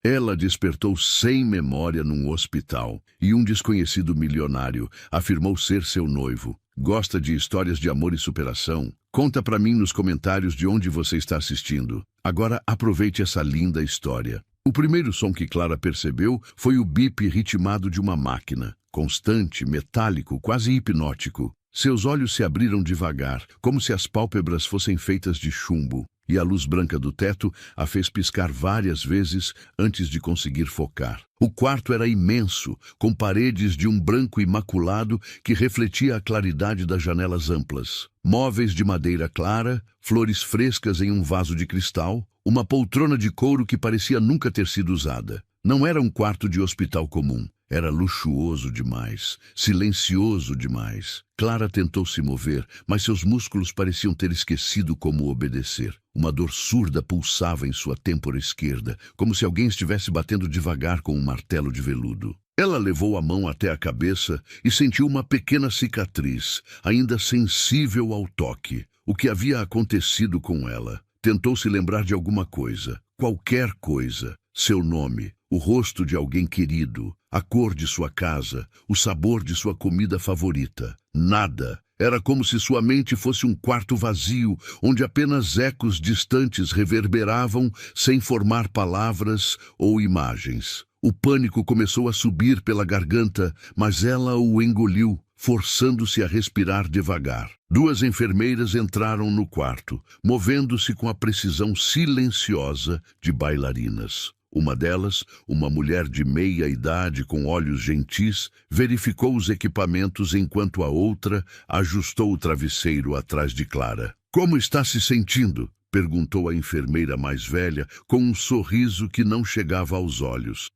Ela despertou sem memória num hospital, e um desconhecido milionário afirmou ser seu noivo. Gosta de histórias de amor e superação? Conta pra mim nos comentários de onde você está assistindo. Agora aproveite essa linda história. O primeiro som que Clara percebeu foi o bip ritmado de uma máquina. Constante, metálico, quase hipnótico. Seus olhos se abriram devagar, como se as pálpebras fossem feitas de chumbo, e a luz branca do teto a fez piscar várias vezes antes de conseguir focar. O quarto era imenso, com paredes de um branco imaculado que refletia a claridade das janelas amplas. Móveis de madeira clara, flores frescas em um vaso de cristal, uma poltrona de couro que parecia nunca ter sido usada. Não era um quarto de hospital comum. Era luxuoso demais, silencioso demais. Clara tentou se mover, mas seus músculos pareciam ter esquecido como obedecer. Uma dor surda pulsava em sua têmpora esquerda, como se alguém estivesse batendo devagar com um martelo de veludo. Ela levou a mão até a cabeça e sentiu uma pequena cicatriz, ainda sensível ao toque. O que havia acontecido com ela? Tentou se lembrar de alguma coisa, qualquer coisa. Seu nome, o rosto de alguém querido, a cor de sua casa, o sabor de sua comida favorita. Nada. Era como se sua mente fosse um quarto vazio, onde apenas ecos distantes reverberavam sem formar palavras ou imagens. O pânico começou a subir pela garganta, mas ela o engoliu, forçando-se a respirar devagar. Duas enfermeiras entraram no quarto, movendo-se com a precisão silenciosa de bailarinas. Uma delas, uma mulher de meia idade com olhos gentis, verificou os equipamentos enquanto a outra ajustou o travesseiro atrás de Clara. "Como está se sentindo?" perguntou a enfermeira mais velha, com um sorriso que não chegava aos olhos.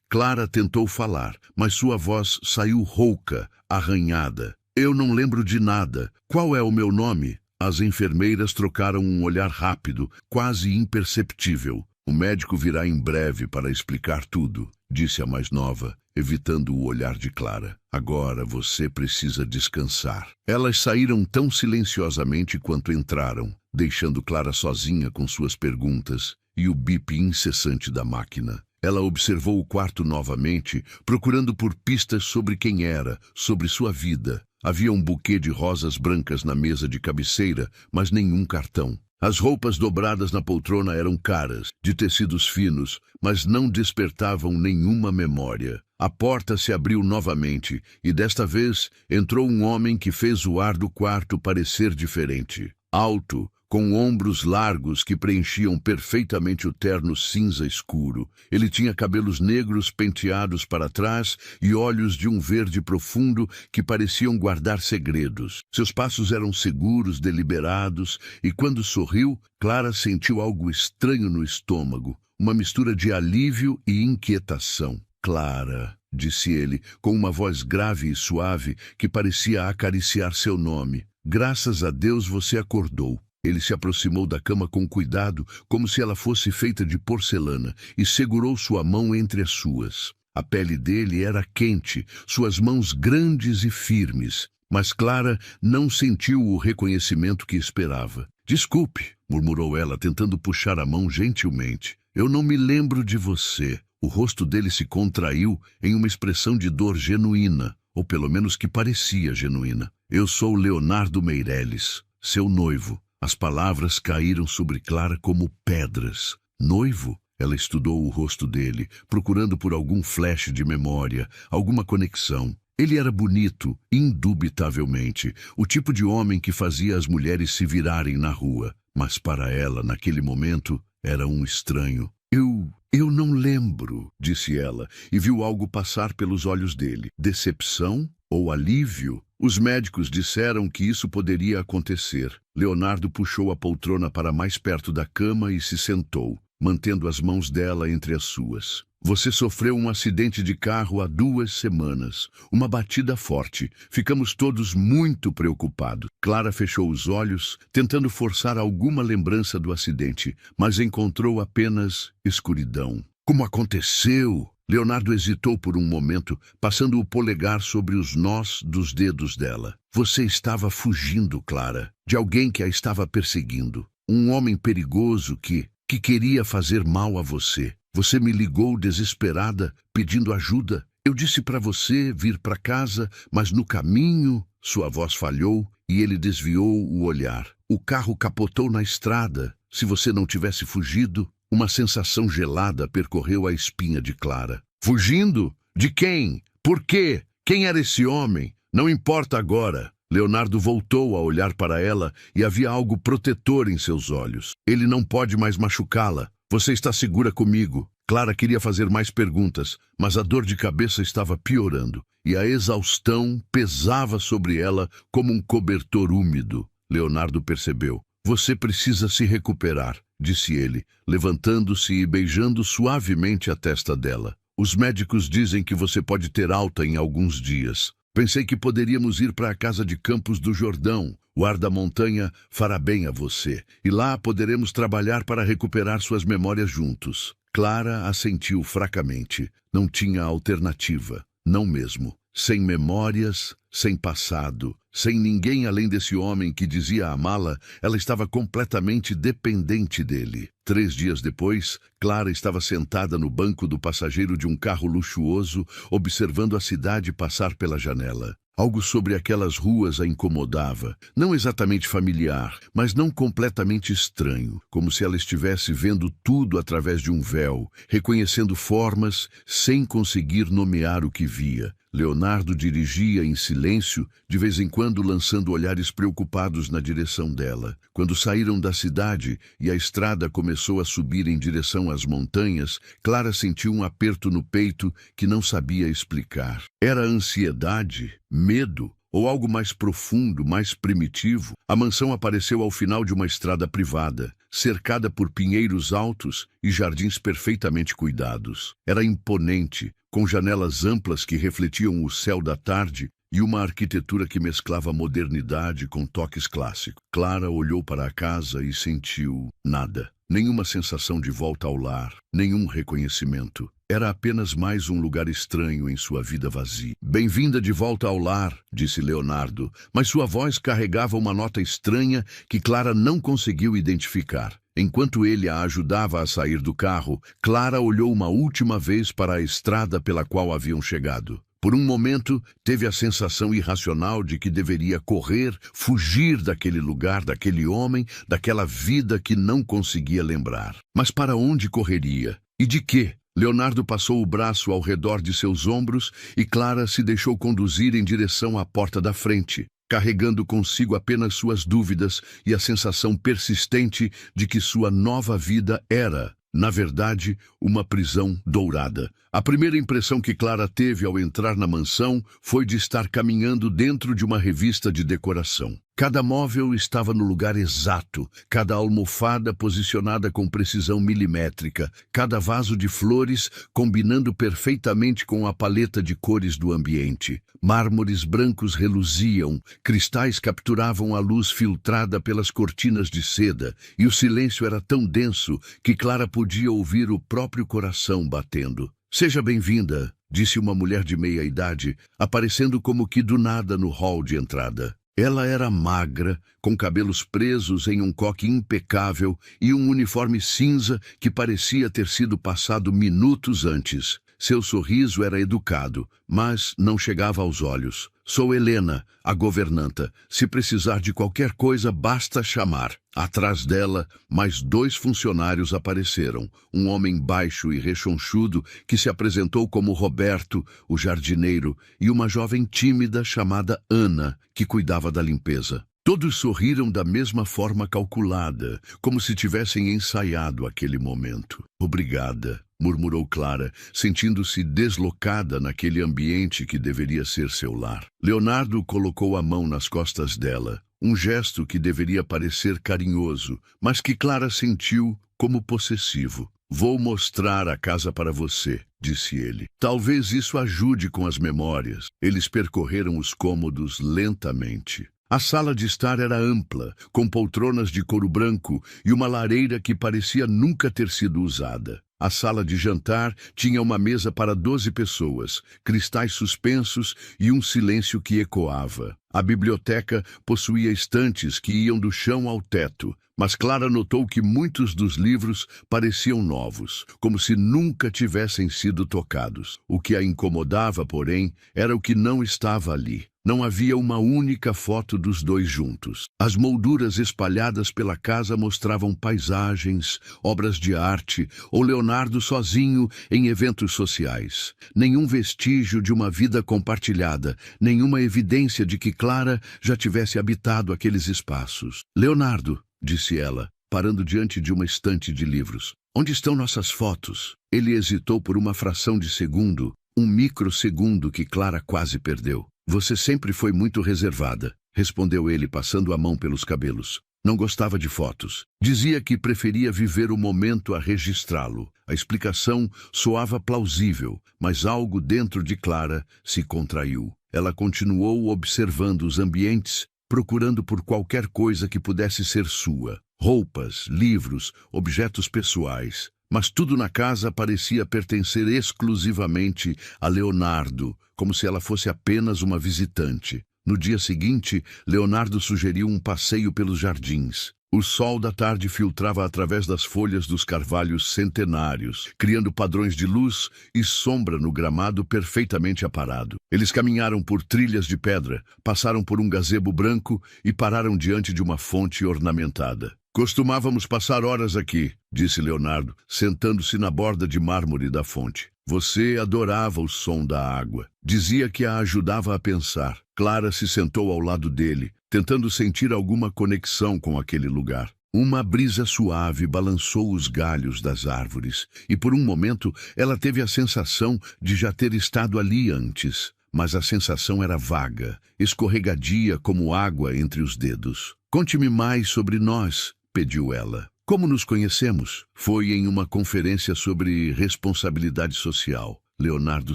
Clara tentou falar, mas sua voz saiu rouca, arranhada. "Eu não lembro de nada. Qual é o meu nome?" As enfermeiras trocaram um olhar rápido, quase imperceptível. "O médico virá em breve para explicar tudo", disse a mais nova, evitando o olhar de Clara. "Agora você precisa descansar." Elas saíram tão silenciosamente quanto entraram, deixando Clara sozinha com suas perguntas e o bip incessante da máquina. Ela observou o quarto novamente, procurando por pistas sobre quem era, sobre sua vida. Havia um buquê de rosas brancas na mesa de cabeceira, mas nenhum cartão. As roupas dobradas na poltrona eram caras, de tecidos finos, mas não despertavam nenhuma memória. A porta se abriu novamente, e desta vez entrou um homem que fez o ar do quarto parecer diferente. Alto, com ombros largos que preenchiam perfeitamente o terno cinza escuro. Ele tinha cabelos negros penteados para trás e olhos de um verde profundo que pareciam guardar segredos. Seus passos eram seguros, deliberados, e quando sorriu, Clara sentiu algo estranho no estômago, uma mistura de alívio e inquietação. "Clara", disse ele, com uma voz grave e suave que parecia acariciar seu nome. "Graças a Deus você acordou." Ele se aproximou da cama com cuidado, como se ela fosse feita de porcelana, e segurou sua mão entre as suas. A pele dele era quente, suas mãos grandes e firmes, mas Clara não sentiu o reconhecimento que esperava. "Desculpe", murmurou ela, tentando puxar a mão gentilmente. "Eu não me lembro de você." O rosto dele se contraiu em uma expressão de dor genuína, ou pelo menos que parecia genuína. "Eu sou Leonardo Meireles, seu noivo." As palavras caíram sobre Clara como pedras. "Noivo?" Ela estudou o rosto dele, procurando por algum flash de memória, alguma conexão. Ele era bonito, indubitavelmente, o tipo de homem que fazia as mulheres se virarem na rua. Mas para ela, naquele momento, era um estranho. Eu não lembro", disse ela, e viu algo passar pelos olhos dele. Decepção ou alívio? Os médicos disseram que isso poderia acontecer. Leonardo puxou a poltrona para mais perto da cama e se sentou, mantendo as mãos dela entre as suas. "Você sofreu um acidente de carro há 2 semanas. Uma batida forte. Ficamos todos muito preocupados." Clara fechou os olhos, tentando forçar alguma lembrança do acidente, mas encontrou apenas escuridão. "Como aconteceu?" Leonardo hesitou por um momento, passando o polegar sobre os nós dos dedos dela. "Você estava fugindo, Clara, de alguém que a estava perseguindo. Um homem perigoso que queria fazer mal a você." Você me ligou desesperada, pedindo ajuda. Eu disse para você vir para casa, mas no caminho sua voz falhou e ele desviou o olhar. O carro capotou na estrada. Se você não tivesse fugido, uma sensação gelada percorreu a espinha de Clara. Fugindo? De quem? Por quê? Quem era esse homem? Não importa agora. Leonardo voltou a olhar para ela e havia algo protetor em seus olhos. Ele não pode mais machucá-la. Você está segura comigo? Clara queria fazer mais perguntas, mas a dor de cabeça estava piorando e a exaustão pesava sobre ela como um cobertor úmido. Leonardo percebeu. Você precisa se recuperar, disse ele, levantando-se e beijando suavemente a testa dela. Os médicos dizem que você pode ter alta em alguns dias. Pensei que poderíamos ir para a casa de Campos do Jordão. O ar da montanha fará bem a você, e lá poderemos trabalhar para recuperar suas memórias juntos. Clara assentiu fracamente. Não tinha alternativa. Não mesmo. Sem memórias, sem passado, sem ninguém além desse homem que dizia amá-la, ela estava completamente dependente dele. 3 dias depois, Clara estava sentada no banco do passageiro de um carro luxuoso, observando a cidade passar pela janela. Algo sobre aquelas ruas a incomodava, não exatamente familiar, mas não completamente estranho, como se ela estivesse vendo tudo através de um véu, reconhecendo formas sem conseguir nomear o que via. Leonardo dirigia em silêncio, de vez em quando lançando olhares preocupados na direção dela. Quando saíram da cidade e a estrada começou a subir em direção às montanhas, Clara sentiu um aperto no peito que não sabia explicar. Era ansiedade, medo ou algo mais profundo, mais primitivo? A mansão apareceu ao final de uma estrada privada, cercada por pinheiros altos e jardins perfeitamente cuidados. Era imponente, com janelas amplas que refletiam o céu da tarde e uma arquitetura que mesclava modernidade com toques clássicos. Clara olhou para a casa e sentiu nada. Nenhuma sensação de volta ao lar, nenhum reconhecimento. Era apenas mais um lugar estranho em sua vida vazia. Bem-vinda de volta ao lar, disse Leonardo, mas sua voz carregava uma nota estranha que Clara não conseguiu identificar. Enquanto ele a ajudava a sair do carro, Clara olhou uma última vez para a estrada pela qual haviam chegado. Por um momento, teve a sensação irracional de que deveria correr, fugir daquele lugar, daquele homem, daquela vida que não conseguia lembrar. Mas para onde correria? E de quê? Leonardo passou o braço ao redor de seus ombros e Clara se deixou conduzir em direção à porta da frente, carregando consigo apenas suas dúvidas e a sensação persistente de que sua nova vida era, na verdade, uma prisão dourada. A primeira impressão que Clara teve ao entrar na mansão foi de estar caminhando dentro de uma revista de decoração. Cada móvel estava no lugar exato, cada almofada posicionada com precisão milimétrica, cada vaso de flores combinando perfeitamente com a paleta de cores do ambiente. Mármores brancos reluziam, cristais capturavam a luz filtrada pelas cortinas de seda, e o silêncio era tão denso que Clara podia ouvir o próprio coração batendo. "Seja bem-vinda", disse uma mulher de meia idade, aparecendo como que do nada no hall de entrada. Ela era magra, com cabelos presos em um coque impecável e um uniforme cinza que parecia ter sido passado minutos antes. Seu sorriso era educado, mas não chegava aos olhos. "Sou Helena, a governanta. Se precisar de qualquer coisa, basta chamar." Atrás dela, mais 2 funcionários apareceram. Um homem baixo e rechonchudo que se apresentou como Roberto, o jardineiro, e uma jovem tímida chamada Ana, que cuidava da limpeza. Todos sorriram da mesma forma calculada, como se tivessem ensaiado aquele momento. "Obrigada", murmurou Clara, sentindo-se deslocada naquele ambiente que deveria ser seu lar. Leonardo colocou a mão nas costas dela, um gesto que deveria parecer carinhoso, mas que Clara sentiu como possessivo. "Vou mostrar a casa para você", disse ele. "Talvez isso ajude com as memórias." Eles percorreram os cômodos lentamente. A sala de estar era ampla, com poltronas de couro branco e uma lareira que parecia nunca ter sido usada. A sala de jantar tinha uma mesa para 12 pessoas, cristais suspensos e um silêncio que ecoava. A biblioteca possuía estantes que iam do chão ao teto, mas Clara notou que muitos dos livros pareciam novos, como se nunca tivessem sido tocados. O que a incomodava, porém, era o que não estava ali. Não havia uma única foto dos dois juntos. As molduras espalhadas pela casa mostravam paisagens, obras de arte ou Leonardo sozinho em eventos sociais. Nenhum vestígio de uma vida compartilhada, nenhuma evidência de que Clara já tivesse habitado aqueles espaços. "Leonardo", disse ela, parando diante de uma estante de livros. "Onde estão nossas fotos?" Ele hesitou por uma fração de segundo, um microsegundo que Clara quase perdeu. "Você sempre foi muito reservada", respondeu ele, passando a mão pelos cabelos. Não gostava de fotos. Dizia que preferia viver o momento a registrá-lo. A explicação soava plausível, mas algo dentro de Clara se contraiu. Ela continuou observando os ambientes, procurando por qualquer coisa que pudesse ser sua. Roupas, livros, objetos pessoais. Mas tudo na casa parecia pertencer exclusivamente a Leonardo, como se ela fosse apenas uma visitante. No dia seguinte, Leonardo sugeriu um passeio pelos jardins. O sol da tarde filtrava através das folhas dos carvalhos centenários, criando padrões de luz e sombra no gramado perfeitamente aparado. Eles caminharam por trilhas de pedra, passaram por um gazebo branco e pararam diante de uma fonte ornamentada. "Costumávamos passar horas aqui", disse Leonardo, sentando-se na borda de mármore da fonte. "Você adorava o som da água." Dizia que a ajudava a pensar. Clara se sentou ao lado dele, tentando sentir alguma conexão com aquele lugar. Uma brisa suave balançou os galhos das árvores, e por um momento ela teve a sensação de já ter estado ali antes. Mas a sensação era vaga, escorregadia como água entre os dedos. "Conte-me mais sobre nós", pediu ela. "Como nos conhecemos?" "Foi em uma conferência sobre responsabilidade social." Leonardo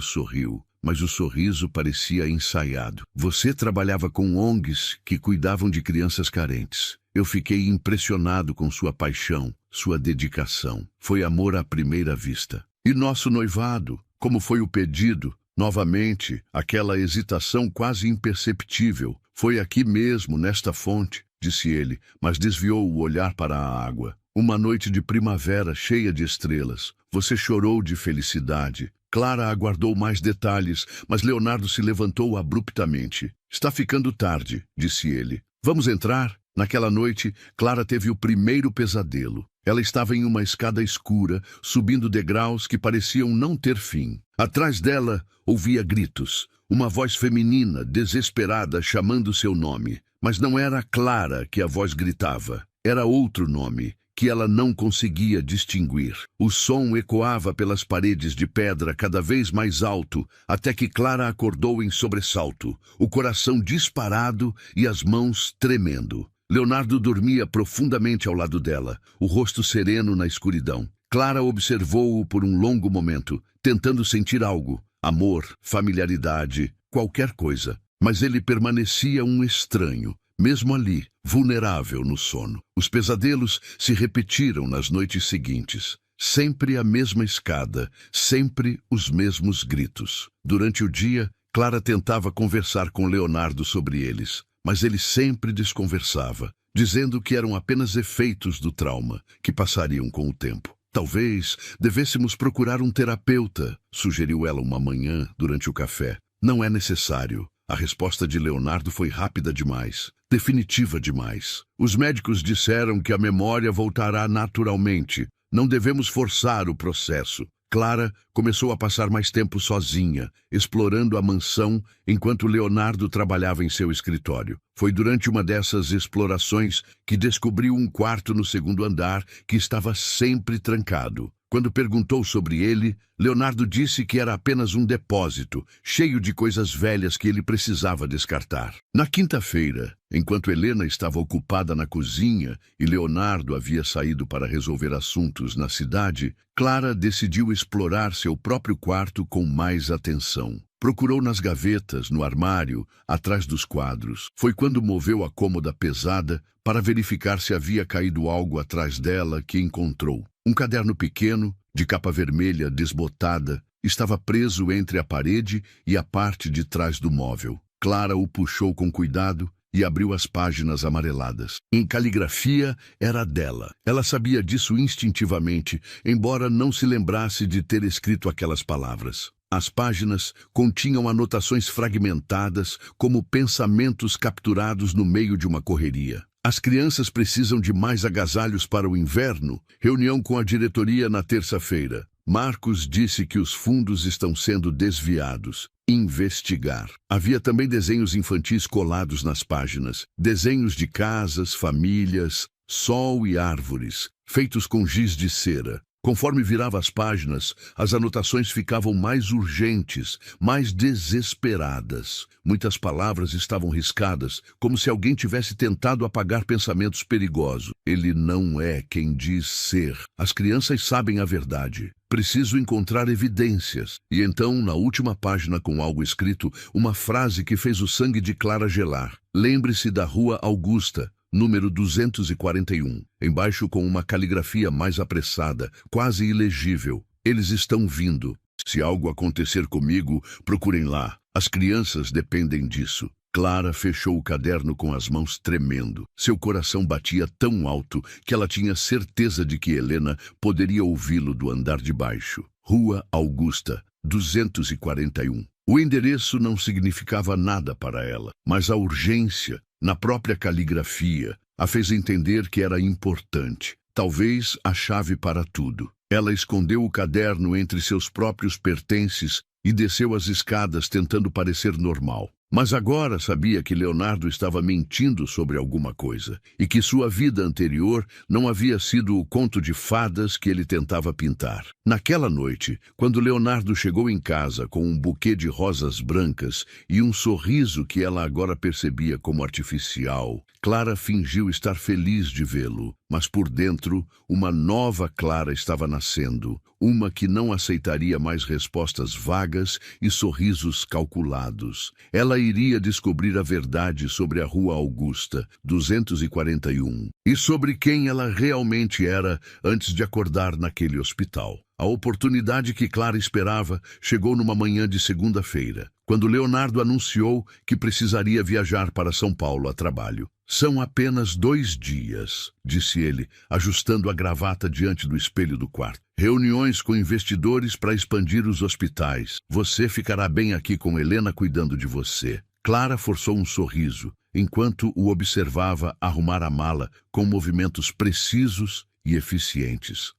sorriu, mas o sorriso parecia ensaiado. "Você trabalhava com ONGs que cuidavam de crianças carentes. Eu fiquei impressionado com sua paixão, sua dedicação. Foi amor à primeira vista." "E nosso noivado? Como foi o pedido?" Novamente, aquela hesitação quase imperceptível. "Foi aqui mesmo, nesta fonte", disse ele, mas desviou o olhar para a água. "Uma noite de primavera cheia de estrelas. Você chorou de felicidade." Clara aguardou mais detalhes, mas Leonardo se levantou abruptamente. "Está ficando tarde", disse ele. "Vamos entrar?" Naquela noite, Clara teve o primeiro pesadelo. Ela estava em uma escada escura, subindo degraus que pareciam não ter fim. Atrás dela, ouvia gritos. Uma voz feminina, desesperada, chamando seu nome. Mas não era Clara que a voz gritava. Era outro nome, que ela não conseguia distinguir. O som ecoava pelas paredes de pedra cada vez mais alto, até que Clara acordou em sobressalto, o coração disparado e as mãos tremendo. Leonardo dormia profundamente ao lado dela, o rosto sereno na escuridão. Clara observou-o por um longo momento, tentando sentir algo, amor, familiaridade, qualquer coisa. Mas ele permanecia um estranho, mesmo ali, vulnerável no sono. Os pesadelos se repetiram nas noites seguintes. Sempre a mesma escada, sempre os mesmos gritos. Durante o dia, Clara tentava conversar com Leonardo sobre eles, mas ele sempre desconversava, dizendo que eram apenas efeitos do trauma, que passariam com o tempo. "Talvez devêssemos procurar um terapeuta", sugeriu ela uma manhã durante o café. "Não é necessário." A resposta de Leonardo foi rápida demais, definitiva demais. "Os médicos disseram que a memória voltará naturalmente. Não devemos forçar o processo." Clara começou a passar mais tempo sozinha, explorando a mansão enquanto Leonardo trabalhava em seu escritório. Foi durante uma dessas explorações que descobriu um quarto no segundo andar que estava sempre trancado. Quando perguntou sobre ele, Leonardo disse que era apenas um depósito, cheio de coisas velhas que ele precisava descartar. Na quinta-feira, enquanto Helena estava ocupada na cozinha e Leonardo havia saído para resolver assuntos na cidade, Clara decidiu explorar seu próprio quarto com mais atenção. Procurou nas gavetas, no armário, atrás dos quadros. Foi quando moveu a cômoda pesada para verificar se havia caído algo atrás dela que encontrou. Um caderno pequeno, de capa vermelha desbotada, estava preso entre a parede e a parte de trás do móvel. Clara o puxou com cuidado e abriu as páginas amareladas. Em caligrafia era dela. Ela sabia disso instintivamente, embora não se lembrasse de ter escrito aquelas palavras. As páginas continham anotações fragmentadas, como pensamentos capturados no meio de uma correria. As crianças precisam de mais agasalhos para o inverno. Reunião com a diretoria na terça-feira. Marcos disse que os fundos estão sendo desviados. Investigar. Havia também desenhos infantis colados nas páginas. Desenhos de casas, famílias, sol e árvores, feitos com giz de cera. Conforme virava as páginas, as anotações ficavam mais urgentes, mais desesperadas. Muitas palavras estavam riscadas, como se alguém tivesse tentado apagar pensamentos perigosos. Ele não é quem diz ser. As crianças sabem a verdade. Preciso encontrar evidências. E então, na última página com algo escrito, uma frase que fez o sangue de Clara gelar. Lembre-se da Rua Augusta, número 241. Embaixo, com uma caligrafia mais apressada, quase ilegível. Eles estão vindo. Se algo acontecer comigo, procurem lá. As crianças dependem disso. Clara fechou o caderno com as mãos tremendo. Seu coração batia tão alto que ela tinha certeza de que Helena poderia ouvi-lo do andar de baixo. Rua Augusta, 241. O endereço não significava nada para ela, mas a urgência, na própria caligrafia, a fez entender que era importante. Talvez a chave para tudo. Ela escondeu o caderno entre seus próprios pertences e desceu as escadas tentando parecer normal. Mas agora sabia que Leonardo estava mentindo sobre alguma coisa e que sua vida anterior não havia sido o conto de fadas que ele tentava pintar. Naquela noite, quando Leonardo chegou em casa com um buquê de rosas brancas e um sorriso que ela agora percebia como artificial, Clara fingiu estar feliz de vê-lo, mas por dentro, uma nova Clara estava nascendo, uma que não aceitaria mais respostas vagas e sorrisos calculados. Ela iria descobrir a verdade sobre a Rua Augusta, 241, e sobre quem ela realmente era antes de acordar naquele hospital. A oportunidade que Clara esperava chegou numa manhã de segunda-feira, quando Leonardo anunciou que precisaria viajar para São Paulo a trabalho. São apenas 2 dias, disse ele, ajustando a gravata diante do espelho do quarto. Reuniões com investidores para expandir os hospitais. Você ficará bem aqui com Helena cuidando de você. Clara forçou um sorriso, enquanto o observava arrumar a mala com movimentos precisos e eficientes.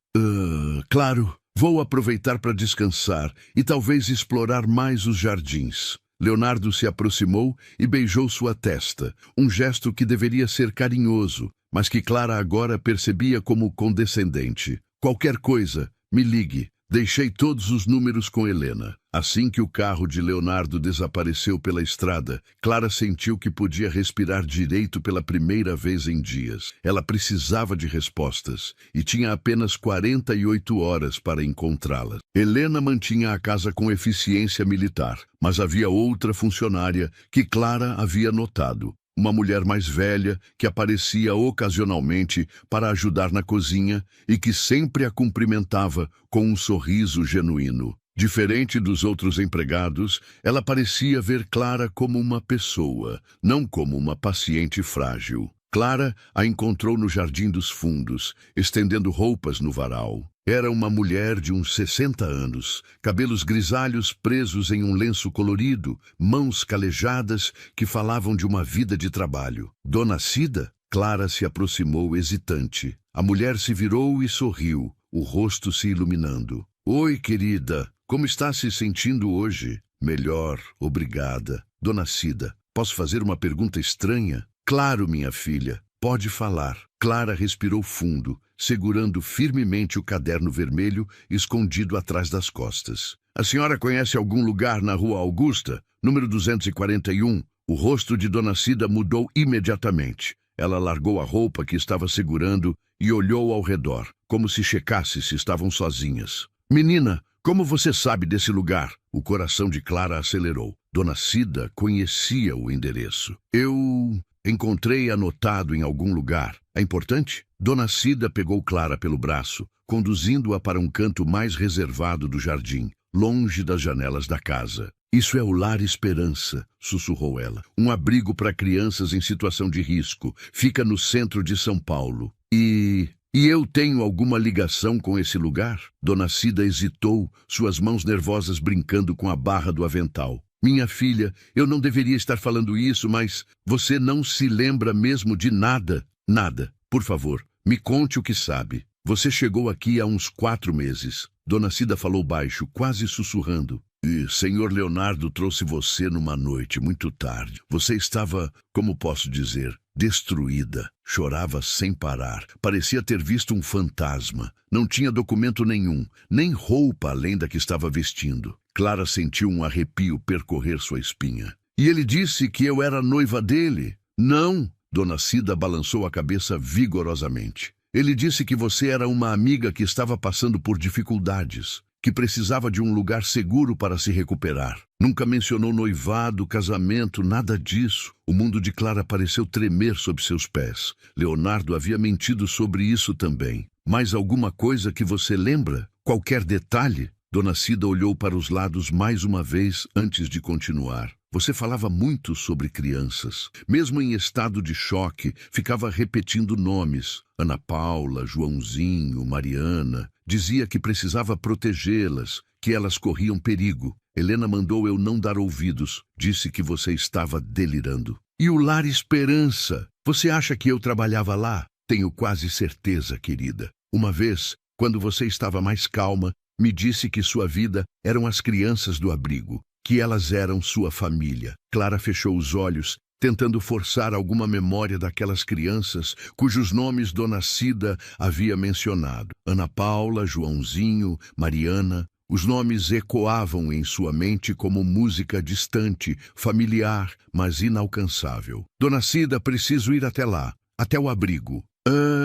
Claro. Vou aproveitar para descansar e talvez explorar mais os jardins. Leonardo se aproximou e beijou sua testa, um gesto que deveria ser carinhoso, mas que Clara agora percebia como condescendente. Qualquer coisa, me ligue. Deixei todos os números com Helena. Assim que o carro de Leonardo desapareceu pela estrada, Clara sentiu que podia respirar direito pela primeira vez em dias. Ela precisava de respostas e tinha apenas 48 horas para encontrá-las. Helena mantinha a casa com eficiência militar, mas havia outra funcionária que Clara havia notado. Uma mulher mais velha que aparecia ocasionalmente para ajudar na cozinha e que sempre a cumprimentava com um sorriso genuíno. Diferente dos outros empregados, ela parecia ver Clara como uma pessoa, não como uma paciente frágil. Clara a encontrou no Jardim dos Fundos, estendendo roupas no varal. Era uma mulher de uns 60 anos, cabelos grisalhos presos em um lenço colorido, mãos calejadas que falavam de uma vida de trabalho. Dona Cida? Clara se aproximou hesitante. A mulher se virou e sorriu, o rosto se iluminando. Oi, querida, como está se sentindo hoje? Melhor, obrigada. Dona Cida, posso fazer uma pergunta estranha? Claro, minha filha, pode falar. Clara respirou fundo, segurando firmemente o caderno vermelho escondido atrás das costas. A senhora conhece algum lugar na Rua Augusta, número 241? O rosto de Dona Cida mudou imediatamente. Ela largou a roupa que estava segurando e olhou ao redor, como se checasse se estavam sozinhas. Menina, como você sabe desse lugar? O coração de Clara acelerou. Dona Cida conhecia o endereço. Eu encontrei anotado em algum lugar. É importante? Dona Cida pegou Clara pelo braço, conduzindo-a para um canto mais reservado do jardim, longe das janelas da casa. Isso é o Lar Esperança, sussurrou ela. Um abrigo para crianças em situação de risco. Fica no centro de São Paulo. E eu tenho alguma ligação com esse lugar? Dona Cida hesitou, suas mãos nervosas brincando com a barra do avental. Minha filha, eu não deveria estar falando isso, mas você não se lembra mesmo de nada? Nada. Por favor, me conte o que sabe. Você chegou aqui há uns 4 meses. Dona Cida falou baixo, quase sussurrando. E Senhor Leonardo trouxe você numa noite muito tarde. Você estava, como posso dizer, destruída. Chorava sem parar. Parecia ter visto um fantasma. Não tinha documento nenhum, nem roupa além da que estava vestindo. Clara sentiu um arrepio percorrer sua espinha. E ele disse que eu era noiva dele? Não. Dona Cida balançou a cabeça vigorosamente. Ele disse que você era uma amiga que estava passando por dificuldades, que precisava de um lugar seguro para se recuperar. Nunca mencionou noivado, casamento, nada disso. O mundo de Clara pareceu tremer sob seus pés. Leonardo havia mentido sobre isso também. Mais alguma coisa que você lembra? Qualquer detalhe? Dona Cida olhou para os lados mais uma vez antes de continuar. Você falava muito sobre crianças. Mesmo em estado de choque, ficava repetindo nomes. Ana Paula, Joãozinho, Mariana. Dizia que precisava protegê-las, que elas corriam perigo. Helena mandou eu não dar ouvidos. Disse que você estava delirando. E o Lar Esperança? Você acha que eu trabalhava lá? Tenho quase certeza, querida. Uma vez, quando você estava mais calma, me disse que sua vida eram as crianças do abrigo, que elas eram sua família. Clara fechou os olhos, tentando forçar alguma memória daquelas crianças cujos nomes Dona Cida havia mencionado. Ana Paula, Joãozinho, Mariana. Os nomes ecoavam em sua mente como música distante, familiar, mas inalcançável. Dona Cida, preciso ir até lá, até o abrigo.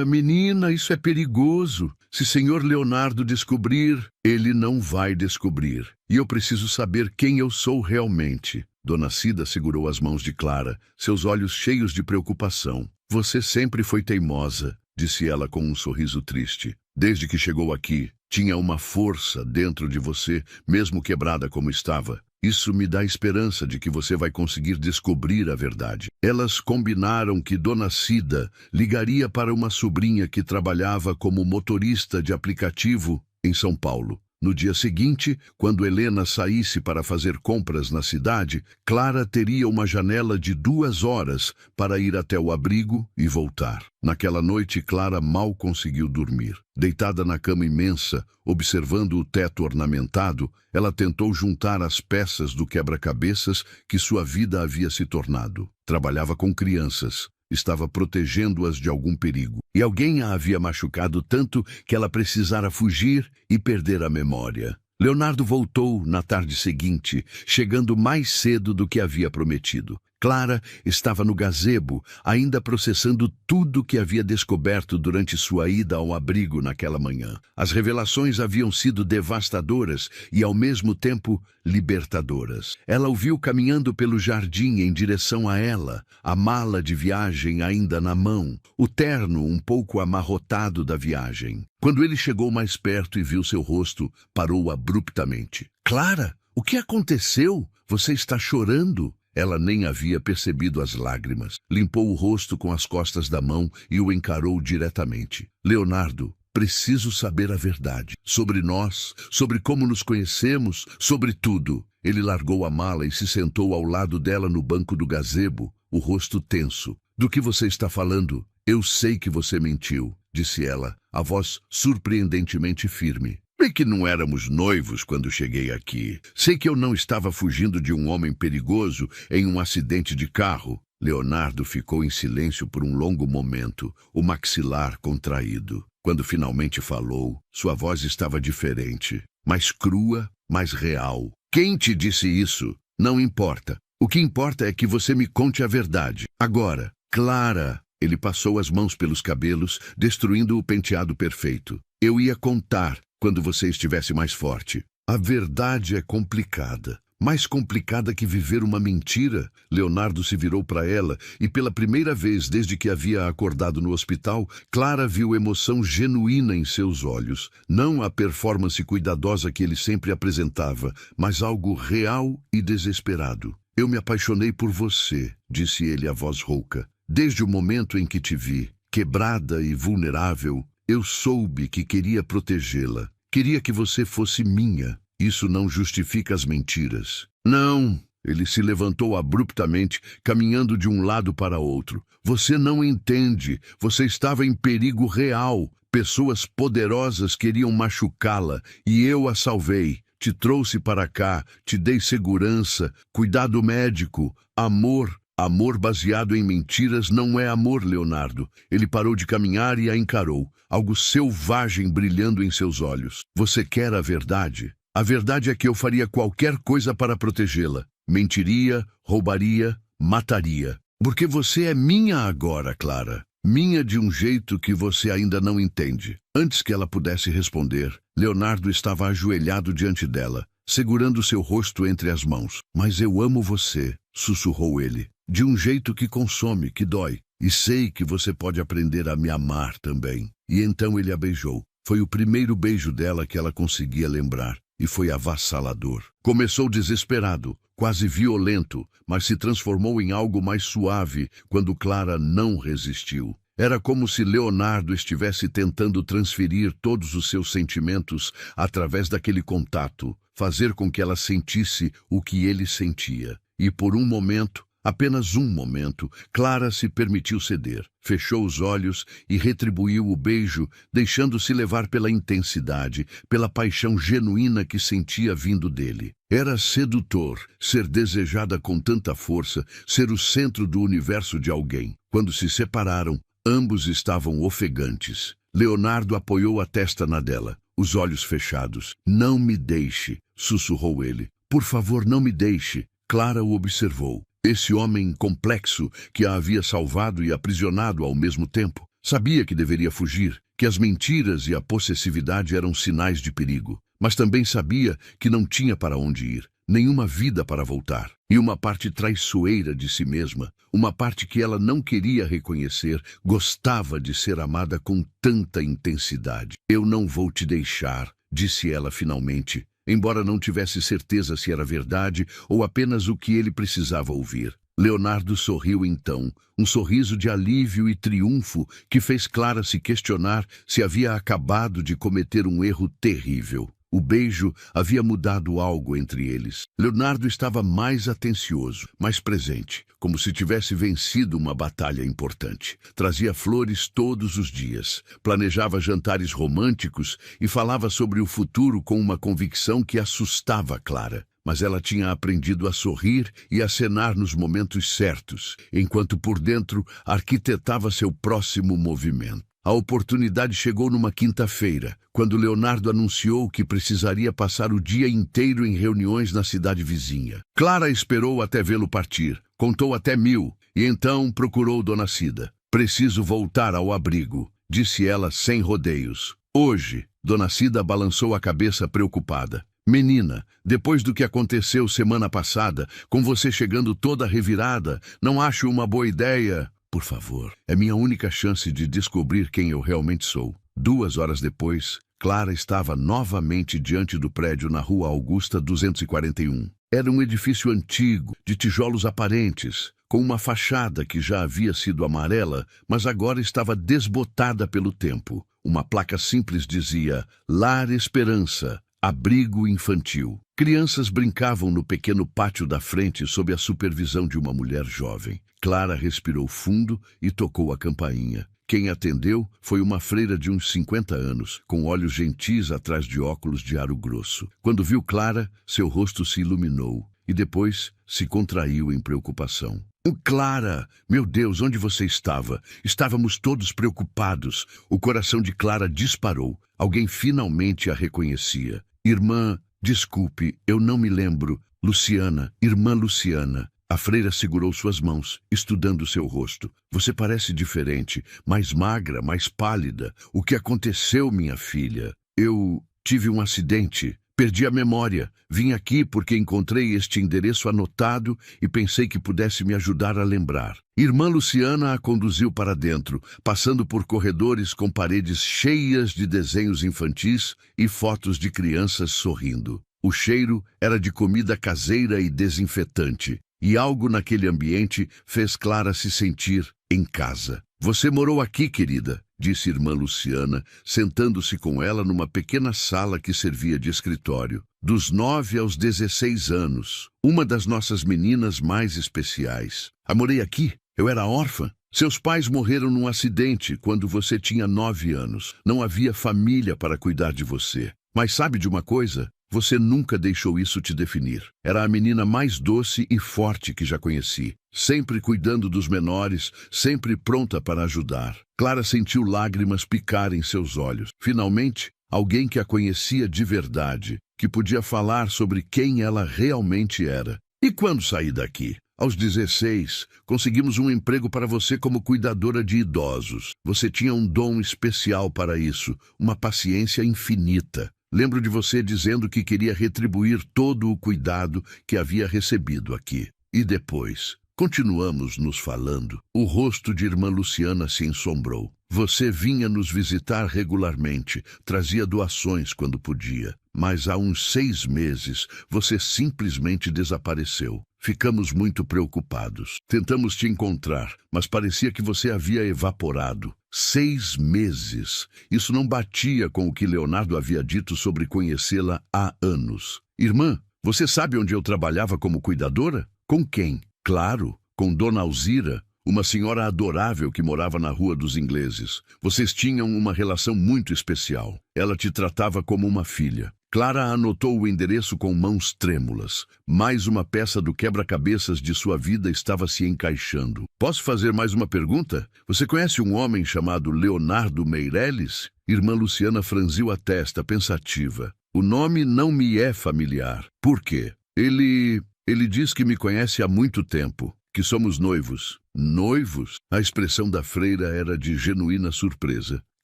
Menina, isso é perigoso. Se Senhor Leonardo descobrir, ele não vai descobrir. E eu preciso saber quem eu sou realmente. Dona Cida segurou as mãos de Clara, seus olhos cheios de preocupação. Você sempre foi teimosa, disse ela com um sorriso triste. Desde que chegou aqui, tinha uma força dentro de você, mesmo quebrada como estava. Isso me dá esperança de que você vai conseguir descobrir a verdade. Elas combinaram que Dona Cida ligaria para uma sobrinha que trabalhava como motorista de aplicativo em São Paulo. No dia seguinte, quando Helena saísse para fazer compras na cidade, Clara teria uma janela de 2 horas para ir até o abrigo e voltar. Naquela noite, Clara mal conseguiu dormir. Deitada na cama imensa, observando o teto ornamentado, ela tentou juntar as peças do quebra-cabeças que sua vida havia se tornado. Trabalhava com crianças. Estava protegendo-as de algum perigo. E alguém a havia machucado tanto que ela precisara fugir e perder a memória. Leonardo voltou na tarde seguinte, chegando mais cedo do que havia prometido. Clara estava no gazebo, ainda processando tudo que havia descoberto durante sua ida ao abrigo naquela manhã. As revelações haviam sido devastadoras e, ao mesmo tempo, libertadoras. Ela o viu caminhando pelo jardim em direção a ela, a mala de viagem ainda na mão, o terno um pouco amarrotado da viagem. Quando ele chegou mais perto e viu seu rosto, parou abruptamente. Clara, o que aconteceu? Você está chorando? Ela nem havia percebido as lágrimas. Limpou o rosto com as costas da mão e o encarou diretamente. Leonardo, preciso saber a verdade. Sobre nós, sobre como nos conhecemos, sobre tudo. Ele largou a mala e se sentou ao lado dela no banco do gazebo, o rosto tenso. Do que você está falando? Eu sei que você mentiu, disse ela, a voz surpreendentemente firme. Bem que não éramos noivos quando cheguei aqui. Sei que eu não estava fugindo de um homem perigoso em um acidente de carro. Leonardo ficou em silêncio por um longo momento, o maxilar contraído. Quando finalmente falou, sua voz estava diferente, mais crua, mais real. Quem te disse isso? Não importa. O que importa é que você me conte a verdade. Agora, Clara. Ele passou as mãos pelos cabelos, destruindo o penteado perfeito. Eu ia contar quando você estivesse mais forte. A verdade é complicada. Mais complicada que viver uma mentira? Leonardo se virou para ela e, pela primeira vez desde que havia acordado no hospital, Clara viu emoção genuína em seus olhos. Não a performance cuidadosa que ele sempre apresentava, mas algo real e desesperado. Eu me apaixonei por você, disse ele a voz rouca. Desde o momento em que te vi, quebrada e vulnerável, eu soube que queria protegê-la. Queria que você fosse minha. Isso não justifica as mentiras. Não. Ele se levantou abruptamente, caminhando de um lado para outro. Você não entende. Você estava em perigo real. Pessoas poderosas queriam machucá-la e eu a salvei. Te trouxe para cá, te dei segurança, cuidado médico, amor. Amor baseado em mentiras não é amor, Leonardo. Ele parou de caminhar e a encarou, algo selvagem brilhando em seus olhos. Você quer a verdade? A verdade é que eu faria qualquer coisa para protegê-la. Mentiria, roubaria, mataria. Porque você é minha agora, Clara. Minha de um jeito que você ainda não entende. Antes que ela pudesse responder, Leonardo estava ajoelhado diante dela, segurando seu rosto entre as mãos. Mas eu amo você, sussurrou ele. De um jeito que consome, que dói. E sei que você pode aprender a me amar também. E então ele a beijou. Foi o primeiro beijo dela que ela conseguia lembrar. E foi avassalador. Começou desesperado, quase violento, mas se transformou em algo mais suave quando Clara não resistiu. Era como se Leonardo estivesse tentando transferir todos os seus sentimentos através daquele contato, fazer com que ela sentisse o que ele sentia. E por um momento, apenas um momento, Clara se permitiu ceder, fechou os olhos e retribuiu o beijo, deixando-se levar pela intensidade, pela paixão genuína que sentia vindo dele. Era sedutor ser desejada com tanta força, ser o centro do universo de alguém. Quando se separaram, ambos estavam ofegantes. Leonardo apoiou a testa na dela, os olhos fechados. Não me deixe, sussurrou ele. Por favor, não me deixe. Clara o observou. Esse homem complexo que a havia salvado e aprisionado ao mesmo tempo. Sabia que deveria fugir, que as mentiras e a possessividade eram sinais de perigo. Mas também sabia que não tinha para onde ir, nenhuma vida para voltar. E uma parte traiçoeira de si mesma, uma parte que ela não queria reconhecer, gostava de ser amada com tanta intensidade. Eu não vou te deixar, disse ela finalmente. Embora não tivesse certeza se era verdade ou apenas o que ele precisava ouvir. Leonardo sorriu então, um sorriso de alívio e triunfo que fez Clara se questionar se havia acabado de cometer um erro terrível. O beijo havia mudado algo entre eles. Leonardo estava mais atencioso, mais presente, como se tivesse vencido uma batalha importante. Trazia flores todos os dias, planejava jantares românticos e falava sobre o futuro com uma convicção que assustava Clara. Mas ela tinha aprendido a sorrir e acenar nos momentos certos, enquanto por dentro arquitetava seu próximo movimento. A oportunidade chegou numa quinta-feira, quando Leonardo anunciou que precisaria passar o dia inteiro em reuniões na cidade vizinha. Clara esperou até vê-lo partir, contou até 1000 e então procurou Dona Cida. Preciso voltar ao abrigo, disse ela sem rodeios. Hoje, Dona Cida balançou a cabeça preocupada. Menina, depois do que aconteceu semana passada, com você chegando toda revirada, não acho uma boa ideia. Por favor, é minha única chance de descobrir quem eu realmente sou. 2 horas depois, Clara estava novamente diante do prédio na Rua Augusta 241. Era um edifício antigo, de tijolos aparentes, com uma fachada que já havia sido amarela, mas agora estava desbotada pelo tempo. Uma placa simples dizia Lar Esperança, abrigo infantil. Crianças brincavam no pequeno pátio da frente sob a supervisão de uma mulher jovem. Clara respirou fundo e tocou a campainha. Quem atendeu foi uma freira de uns 50 anos, com olhos gentis atrás de óculos de aro grosso. Quando viu Clara, seu rosto se iluminou e depois se contraiu em preocupação. Clara! Meu Deus, onde você estava? Estávamos todos preocupados. O coração de Clara disparou. Alguém finalmente a reconhecia. Irmã, desculpe, eu não me lembro. Luciana, irmã Luciana. A freira segurou suas mãos, estudando seu rosto. Você parece diferente, mais magra, mais pálida. O que aconteceu, minha filha? Eu tive um acidente. Perdi a memória. Vim aqui porque encontrei este endereço anotado e pensei que pudesse me ajudar a lembrar. Irmã Luciana a conduziu para dentro, passando por corredores com paredes cheias de desenhos infantis e fotos de crianças sorrindo. O cheiro era de comida caseira e desinfetante, e algo naquele ambiente fez Clara se sentir em casa. Você morou aqui, querida, disse irmã Luciana, sentando-se com ela numa pequena sala que servia de escritório. Dos 9 aos 16 anos, uma das nossas meninas mais especiais. Morei aqui. Eu era órfã. Seus pais morreram num acidente quando você tinha 9 anos. Não havia família para cuidar de você. Mas sabe de uma coisa? Você nunca deixou isso te definir. Era a menina mais doce e forte que já conheci. Sempre cuidando dos menores, sempre pronta para ajudar. Clara sentiu lágrimas picar em seus olhos. Finalmente, alguém que a conhecia de verdade, que podia falar sobre quem ela realmente era. E quando saí daqui? Aos 16, conseguimos um emprego para você como cuidadora de idosos. Você tinha um dom especial para isso, uma paciência infinita. Lembro de você dizendo que queria retribuir todo o cuidado que havia recebido aqui. E depois, continuamos nos falando. O rosto de irmã Luciana se ensombrou. Você vinha nos visitar regularmente, trazia doações quando podia. Mas há uns 6 meses, você simplesmente desapareceu. Ficamos muito preocupados. Tentamos te encontrar, mas parecia que você havia evaporado. 6 meses. Isso não batia com o que Leonardo havia dito sobre conhecê-la há anos. Irmã, você sabe onde eu trabalhava como cuidadora? Com quem? Claro, com Dona Alzira, uma senhora adorável que morava na Rua dos Ingleses. Vocês tinham uma relação muito especial. Ela te tratava como uma filha. Clara anotou o endereço com mãos trêmulas. Mais uma peça do quebra-cabeças de sua vida estava se encaixando. Posso fazer mais uma pergunta? Você conhece um homem chamado Leonardo Meirelles? Irmã Luciana franziu a testa, pensativa. O nome não me é familiar. Por quê? Ele diz que me conhece há muito tempo, que somos noivos. Noivos? A expressão da freira era de genuína surpresa.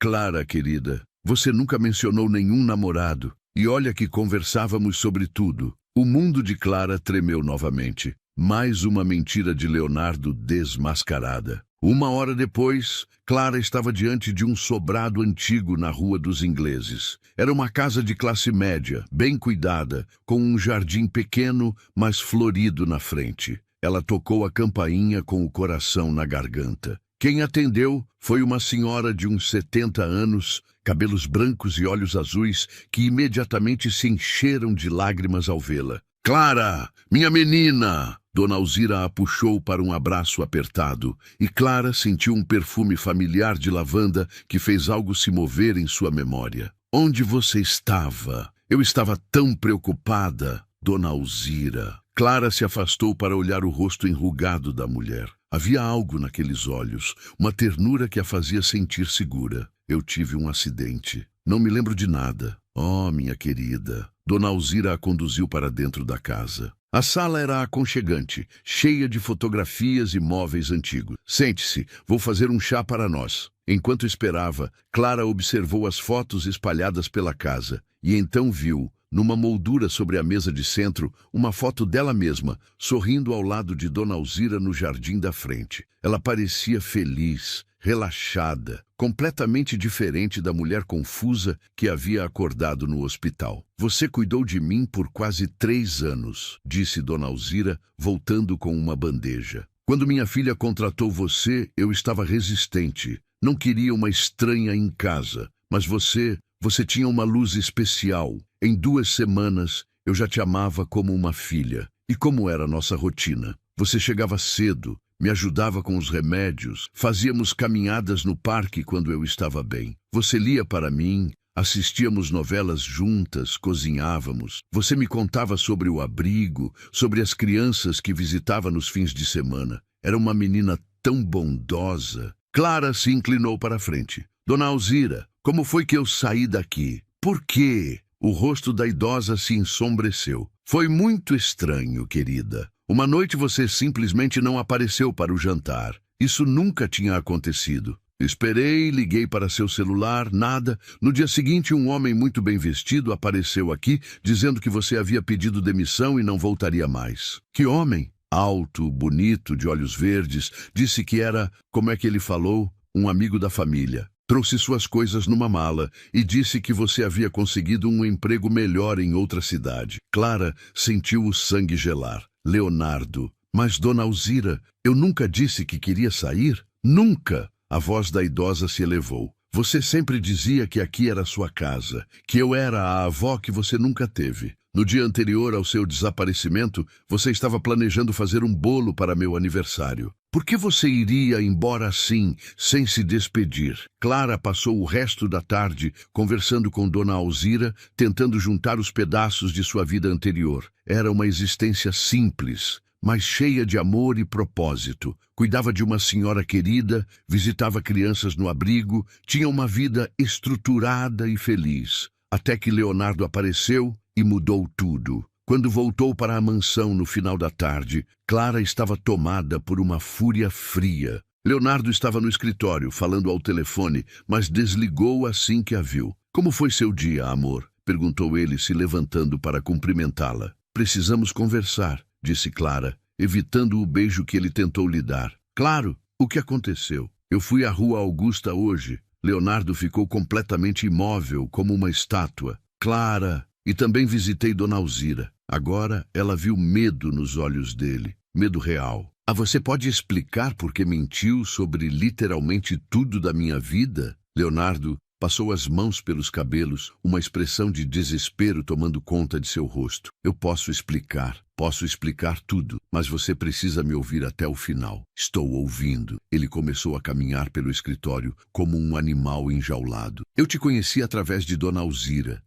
Clara, querida, você nunca mencionou nenhum namorado. E olha que conversávamos sobre tudo. O mundo de Clara tremeu novamente. Mais uma mentira de Leonardo desmascarada. 1 hora depois, Clara estava diante de um sobrado antigo na Rua dos Ingleses. Era uma casa de classe média, bem cuidada, com um jardim pequeno, mas florido na frente. Ela tocou a campainha com o coração na garganta. Quem atendeu foi uma senhora de uns 70 anos, cabelos brancos e olhos azuis, que imediatamente se encheram de lágrimas ao vê-la. Clara, minha menina! Dona Alzira a puxou para um abraço apertado, e Clara sentiu um perfume familiar de lavanda que fez algo se mover em sua memória. Onde você estava? Eu estava tão preocupada, Dona Alzira. Clara se afastou para olhar o rosto enrugado da mulher. Havia algo naqueles olhos, uma ternura que a fazia sentir segura. Eu tive um acidente. Não me lembro de nada. Oh, minha querida. Dona Alzira a conduziu para dentro da casa. A sala era aconchegante, cheia de fotografias e móveis antigos. Sente-se, vou fazer um chá para nós. Enquanto esperava, Clara observou as fotos espalhadas pela casa e então viu, numa moldura sobre a mesa de centro, uma foto dela mesma, sorrindo ao lado de Dona Alzira no jardim da frente. Ela parecia feliz, relaxada, completamente diferente da mulher confusa que havia acordado no hospital. Você cuidou de mim por quase 3 anos, disse Dona Alzira, voltando com uma bandeja. Quando minha filha contratou você, eu estava resistente. Não queria uma estranha em casa, mas você tinha uma luz especial. Em 2 semanas, eu já te amava como uma filha. E como era a nossa rotina? Você chegava cedo, me ajudava com os remédios, fazíamos caminhadas no parque quando eu estava bem. Você lia para mim, assistíamos novelas juntas, cozinhávamos. Você me contava sobre o abrigo, sobre as crianças que visitava nos fins de semana. Era uma menina tão bondosa. Clara se inclinou para a frente. Dona Alzira, como foi que eu saí daqui? Por quê? O rosto da idosa se ensombreceu. Foi muito estranho, querida. Uma noite você simplesmente não apareceu para o jantar. Isso nunca tinha acontecido. Esperei, liguei para seu celular, nada. No dia seguinte, um homem muito bem vestido apareceu aqui, dizendo que você havia pedido demissão e não voltaria mais. Que homem? Alto, bonito, de olhos verdes, disse que era, como é que ele falou, um amigo da família. Trouxe suas coisas numa mala e disse que você havia conseguido um emprego melhor em outra cidade. Clara sentiu o sangue gelar. Leonardo. Mas, dona Alzira, eu nunca disse que queria sair? Nunca! A voz da idosa se elevou. Você sempre dizia que aqui era sua casa, que eu era a avó que você nunca teve. No dia anterior ao seu desaparecimento, você estava planejando fazer um bolo para meu aniversário. Por que você iria embora assim, sem se despedir? Clara passou o resto da tarde conversando com Dona Alzira, tentando juntar os pedaços de sua vida anterior. Era uma existência simples, mas cheia de amor e propósito. Cuidava de uma senhora querida, visitava crianças no abrigo, tinha uma vida estruturada e feliz. Até que Leonardo apareceu e mudou tudo. Quando voltou para a mansão no final da tarde, Clara estava tomada por uma fúria fria. Leonardo estava no escritório, falando ao telefone, mas desligou assim que a viu. Como foi seu dia, amor? Perguntou ele, se levantando para cumprimentá-la. Precisamos conversar, disse Clara, evitando o beijo que ele tentou lhe dar. Claro, o que aconteceu? Eu fui à Rua Augusta hoje. Leonardo ficou completamente imóvel, como uma estátua. Clara... E também visitei Dona Alzira. Agora ela viu medo nos olhos dele. Medo real. Ah, você pode explicar por que mentiu sobre literalmente tudo da minha vida? Leonardo passou as mãos pelos cabelos, uma expressão de desespero tomando conta de seu rosto. Eu posso explicar tudo, mas você precisa me ouvir até o final. Estou ouvindo. Ele começou a caminhar pelo escritório como um animal enjaulado. Eu te conheci através de Dona Alzira.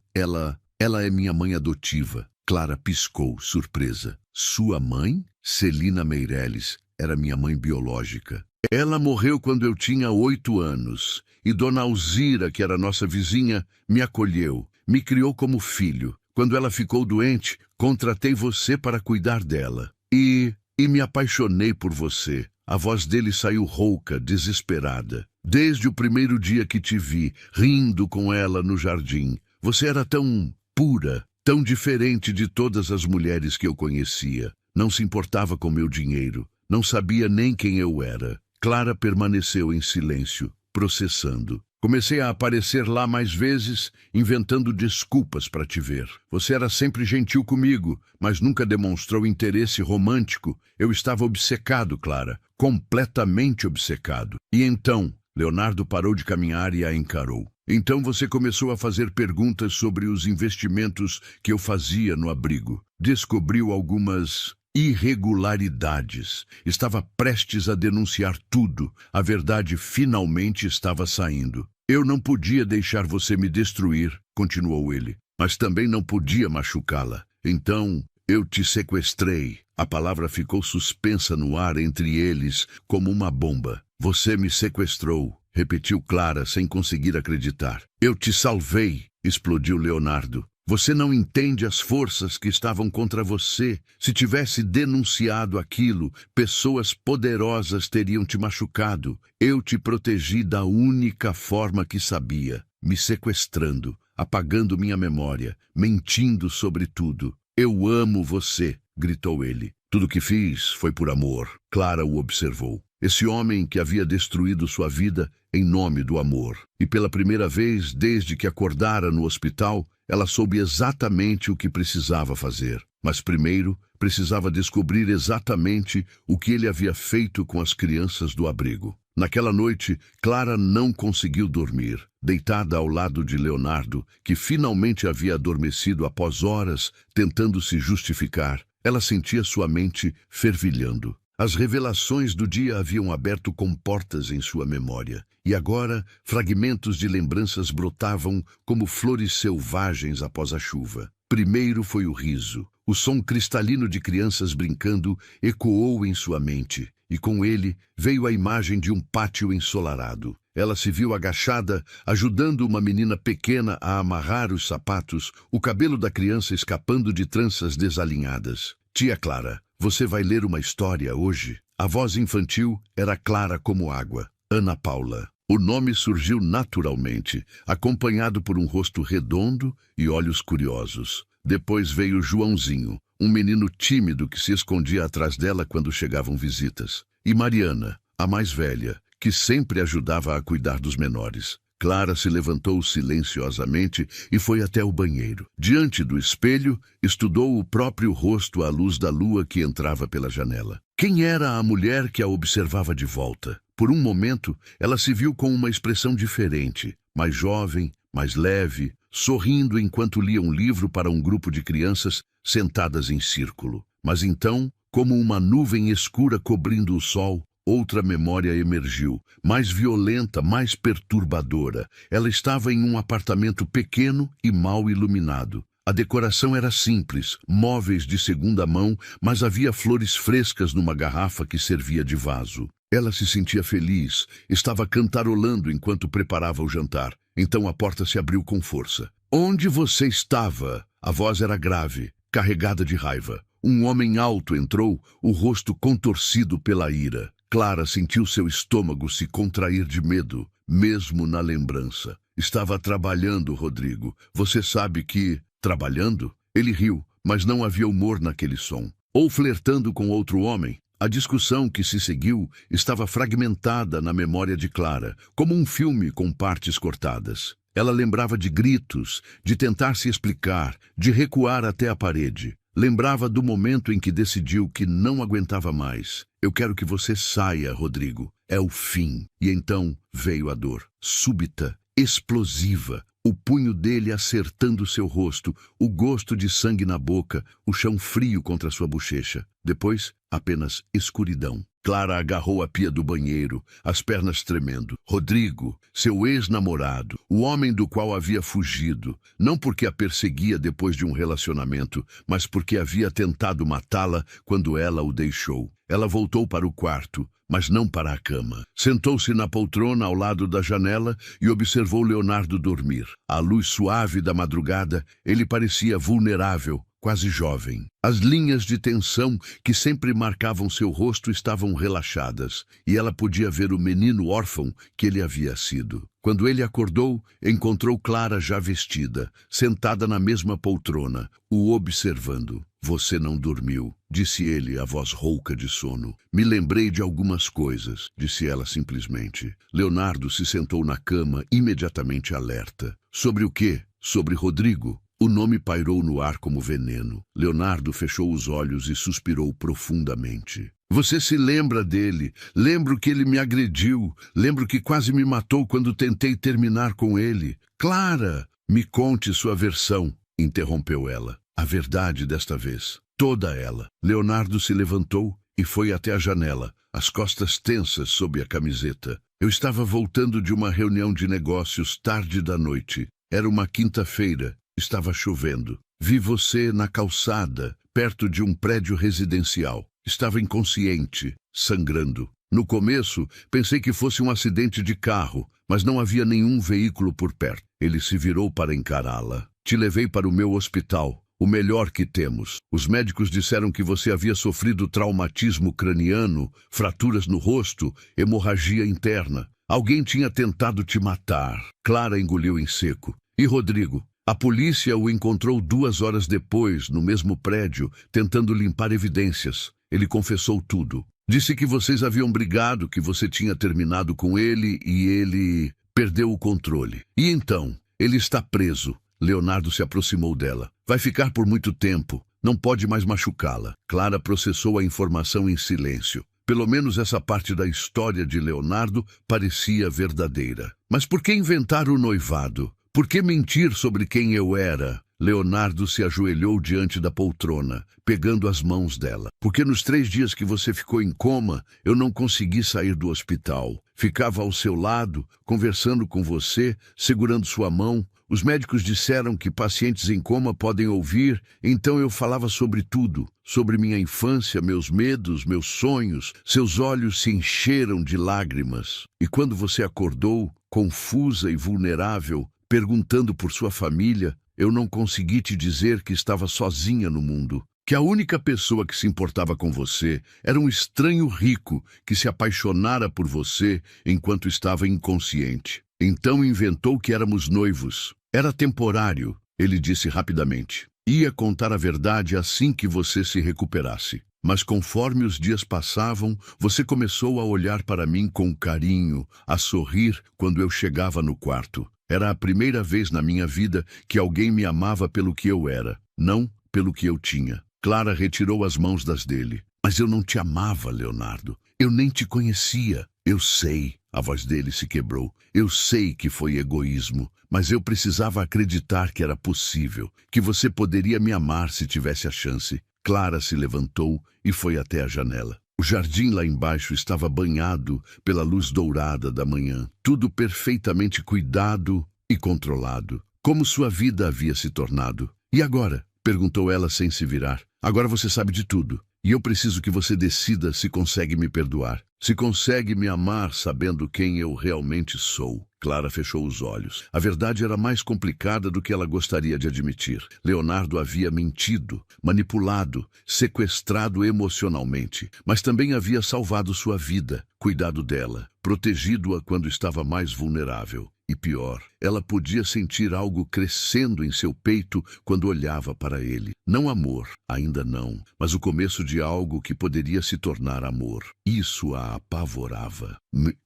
Ela é minha mãe adotiva. Clara piscou, surpresa. Sua mãe? Celina Meireles era minha mãe biológica. Ela morreu quando eu tinha 8 anos. E Dona Alzira, que era nossa vizinha, me acolheu, me criou como filho. Quando ela ficou doente, contratei você para cuidar dela. E me apaixonei por você. A voz dele saiu rouca, desesperada. Desde o primeiro dia que te vi, rindo com ela no jardim. Você era tão pura, tão diferente de todas as mulheres que eu conhecia. Não se importava com meu dinheiro, não sabia nem quem eu era. Clara permaneceu em silêncio, processando. Comecei a aparecer lá mais vezes, inventando desculpas para te ver. Você era sempre gentil comigo, mas nunca demonstrou interesse romântico. Eu estava obcecado, Clara, completamente obcecado. E então, Leonardo parou de caminhar e a encarou. Então você começou a fazer perguntas sobre os investimentos que eu fazia no abrigo. Descobriu algumas irregularidades. Estava prestes a denunciar tudo. A verdade finalmente estava saindo. Eu não podia deixar você me destruir, continuou ele, mas também não podia machucá-la. Então eu te sequestrei. A palavra ficou suspensa no ar entre eles como uma bomba. Você me sequestrou, repetiu Clara sem conseguir acreditar. Eu te salvei, explodiu Leonardo. Você não entende as forças que estavam contra você. Se tivesse denunciado aquilo, pessoas poderosas teriam te machucado. Eu te protegi da única forma que sabia, me sequestrando, apagando minha memória, mentindo sobre tudo. Eu amo você, gritou ele. Tudo que fiz foi por amor. Clara o observou. Esse homem que havia destruído sua vida em nome do amor. E pela primeira vez, desde que acordara no hospital, ela soube exatamente o que precisava fazer. Mas primeiro, precisava descobrir exatamente o que ele havia feito com as crianças do abrigo. Naquela noite, Clara não conseguiu dormir. Deitada ao lado de Leonardo, que finalmente havia adormecido após horas, tentando se justificar, ela sentia sua mente fervilhando. As revelações do dia haviam aberto comportas em sua memória, e agora fragmentos de lembranças brotavam como flores selvagens após a chuva. Primeiro foi o riso. O som cristalino de crianças brincando ecoou em sua mente, e com ele veio a imagem de um pátio ensolarado. Ela se viu agachada, ajudando uma menina pequena a amarrar os sapatos, o cabelo da criança escapando de tranças desalinhadas. Tia Clara, você vai ler uma história hoje? A voz infantil era clara como água. Ana Paula. O nome surgiu naturalmente, acompanhado por um rosto redondo e olhos curiosos. Depois veio Joãozinho, um menino tímido que se escondia atrás dela quando chegavam visitas. E Mariana, a mais velha, que sempre ajudava a cuidar dos menores. Clara se levantou silenciosamente e foi até o banheiro. Diante do espelho, estudou o próprio rosto à luz da lua que entrava pela janela. Quem era a mulher que a observava de volta? Por um momento, ela se viu com uma expressão diferente, mais jovem, mais leve, sorrindo enquanto lia um livro para um grupo de crianças sentadas em círculo. Mas então, como uma nuvem escura cobrindo o sol, outra memória emergiu, mais violenta, mais perturbadora. Ela estava em um apartamento pequeno e mal iluminado. A decoração era simples, móveis de segunda mão, mas havia flores frescas numa garrafa que servia de vaso. Ela se sentia feliz, estava cantarolando enquanto preparava o jantar. Então a porta se abriu com força. Onde você estava? A voz era grave, carregada de raiva. Um homem alto entrou, o rosto contorcido pela ira. Clara sentiu seu estômago se contrair de medo, mesmo na lembrança. Estava trabalhando, Rodrigo. Você sabe que... Trabalhando? Ele riu, mas não havia humor naquele som. Ou flertando com outro homem. A discussão que se seguiu estava fragmentada na memória de Clara, como um filme com partes cortadas. Ela lembrava de gritos, de tentar se explicar, de recuar até a parede. Lembrava do momento em que decidiu que não aguentava mais. Eu quero que você saia, Rodrigo. É o fim. E então veio a dor, súbita, explosiva. O punho dele acertando seu rosto, o gosto de sangue na boca, o chão frio contra sua bochecha. Depois, apenas escuridão. Clara agarrou a pia do banheiro, as pernas tremendo. Rodrigo, seu ex-namorado, o homem do qual havia fugido, não porque a perseguia depois de um relacionamento, mas porque havia tentado matá-la quando ela o deixou. Ela voltou para o quarto, mas não para a cama. Sentou-se na poltrona ao lado da janela e observou Leonardo dormir. À luz suave da madrugada, ele parecia vulnerável, quase jovem. As linhas de tensão que sempre marcavam seu rosto estavam relaxadas, e ela podia ver o menino órfão que ele havia sido. Quando ele acordou, encontrou Clara já vestida, sentada na mesma poltrona, o observando. Você não dormiu, disse ele, a voz rouca de sono. Me lembrei de algumas coisas, disse ela simplesmente. Leonardo se sentou na cama, imediatamente alerta. Sobre o quê? Sobre Rodrigo. O nome pairou no ar como veneno. Leonardo fechou os olhos e suspirou profundamente. Você se lembra dele? Lembro que ele me agrediu. Lembro que quase me matou quando tentei terminar com ele. Clara, me conte sua versão, interrompeu ela. A verdade desta vez. Toda ela. Leonardo se levantou e foi até a janela, as costas tensas sob a camiseta. Eu estava voltando de uma reunião de negócios tarde da noite. Era uma quinta-feira. Estava chovendo. Vi você na calçada, perto de um prédio residencial. Estava inconsciente, sangrando. No começo, pensei que fosse um acidente de carro, mas não havia nenhum veículo por perto. Ele se virou para encará-la. Te levei para o meu hospital, o melhor que temos. Os médicos disseram que você havia sofrido traumatismo craniano, fraturas no rosto, hemorragia interna. Alguém tinha tentado te matar. Clara engoliu em seco. E Rodrigo? A polícia o encontrou 2 horas depois, no mesmo prédio, tentando limpar evidências. Ele confessou tudo. Disse que vocês haviam brigado, que você tinha terminado com ele e ele perdeu o controle. E então? Ele está preso. Leonardo se aproximou dela. Vai ficar por muito tempo. Não pode mais machucá-la. Clara processou a informação em silêncio. Pelo menos essa parte da história de Leonardo parecia verdadeira. Mas por que inventar o noivado? Por que mentir sobre quem eu era? Leonardo se ajoelhou diante da poltrona, pegando as mãos dela. Porque nos 3 dias que você ficou em coma, eu não consegui sair do hospital. Ficava ao seu lado, conversando com você, segurando sua mão. Os médicos disseram que pacientes em coma podem ouvir, então eu falava sobre tudo. Sobre minha infância, meus medos, meus sonhos. Seus olhos se encheram de lágrimas. E quando você acordou, confusa e vulnerável, perguntando por sua família, eu não consegui te dizer que estava sozinha no mundo. que a única pessoa que se importava com você era um estranho rico que se apaixonara por você enquanto estava inconsciente. Então inventou que éramos noivos. Era temporário, ele disse rapidamente. Ia contar a verdade assim que você se recuperasse. Mas conforme os dias passavam, você começou a olhar para mim com carinho, a sorrir quando eu chegava no quarto. Era a primeira vez na minha vida que alguém me amava pelo que eu era, não pelo que eu tinha. Clara retirou as mãos das dele. Mas eu não te amava, Leonardo. Eu nem te conhecia. Eu sei. A voz dele se quebrou. Eu sei que foi egoísmo, mas eu precisava acreditar que era possível, que você poderia me amar se tivesse a chance. Clara se levantou e foi até a janela. O jardim lá embaixo estava banhado pela luz dourada da manhã, tudo perfeitamente cuidado e controlado, como sua vida havia se tornado. E agora? Perguntou ela sem se virar. Agora você sabe de tudo, e eu preciso que você decida se consegue me perdoar, se consegue me amar sabendo quem eu realmente sou. Clara fechou os olhos. A verdade era mais complicada do que ela gostaria de admitir. Leonardo havia mentido, manipulado, sequestrado emocionalmente, mas também havia salvado sua vida, cuidado dela, protegido-a quando estava mais vulnerável. E pior, ela podia sentir algo crescendo em seu peito quando olhava para ele. Não amor, ainda não, mas o começo de algo que poderia se tornar amor. Isso a apavorava.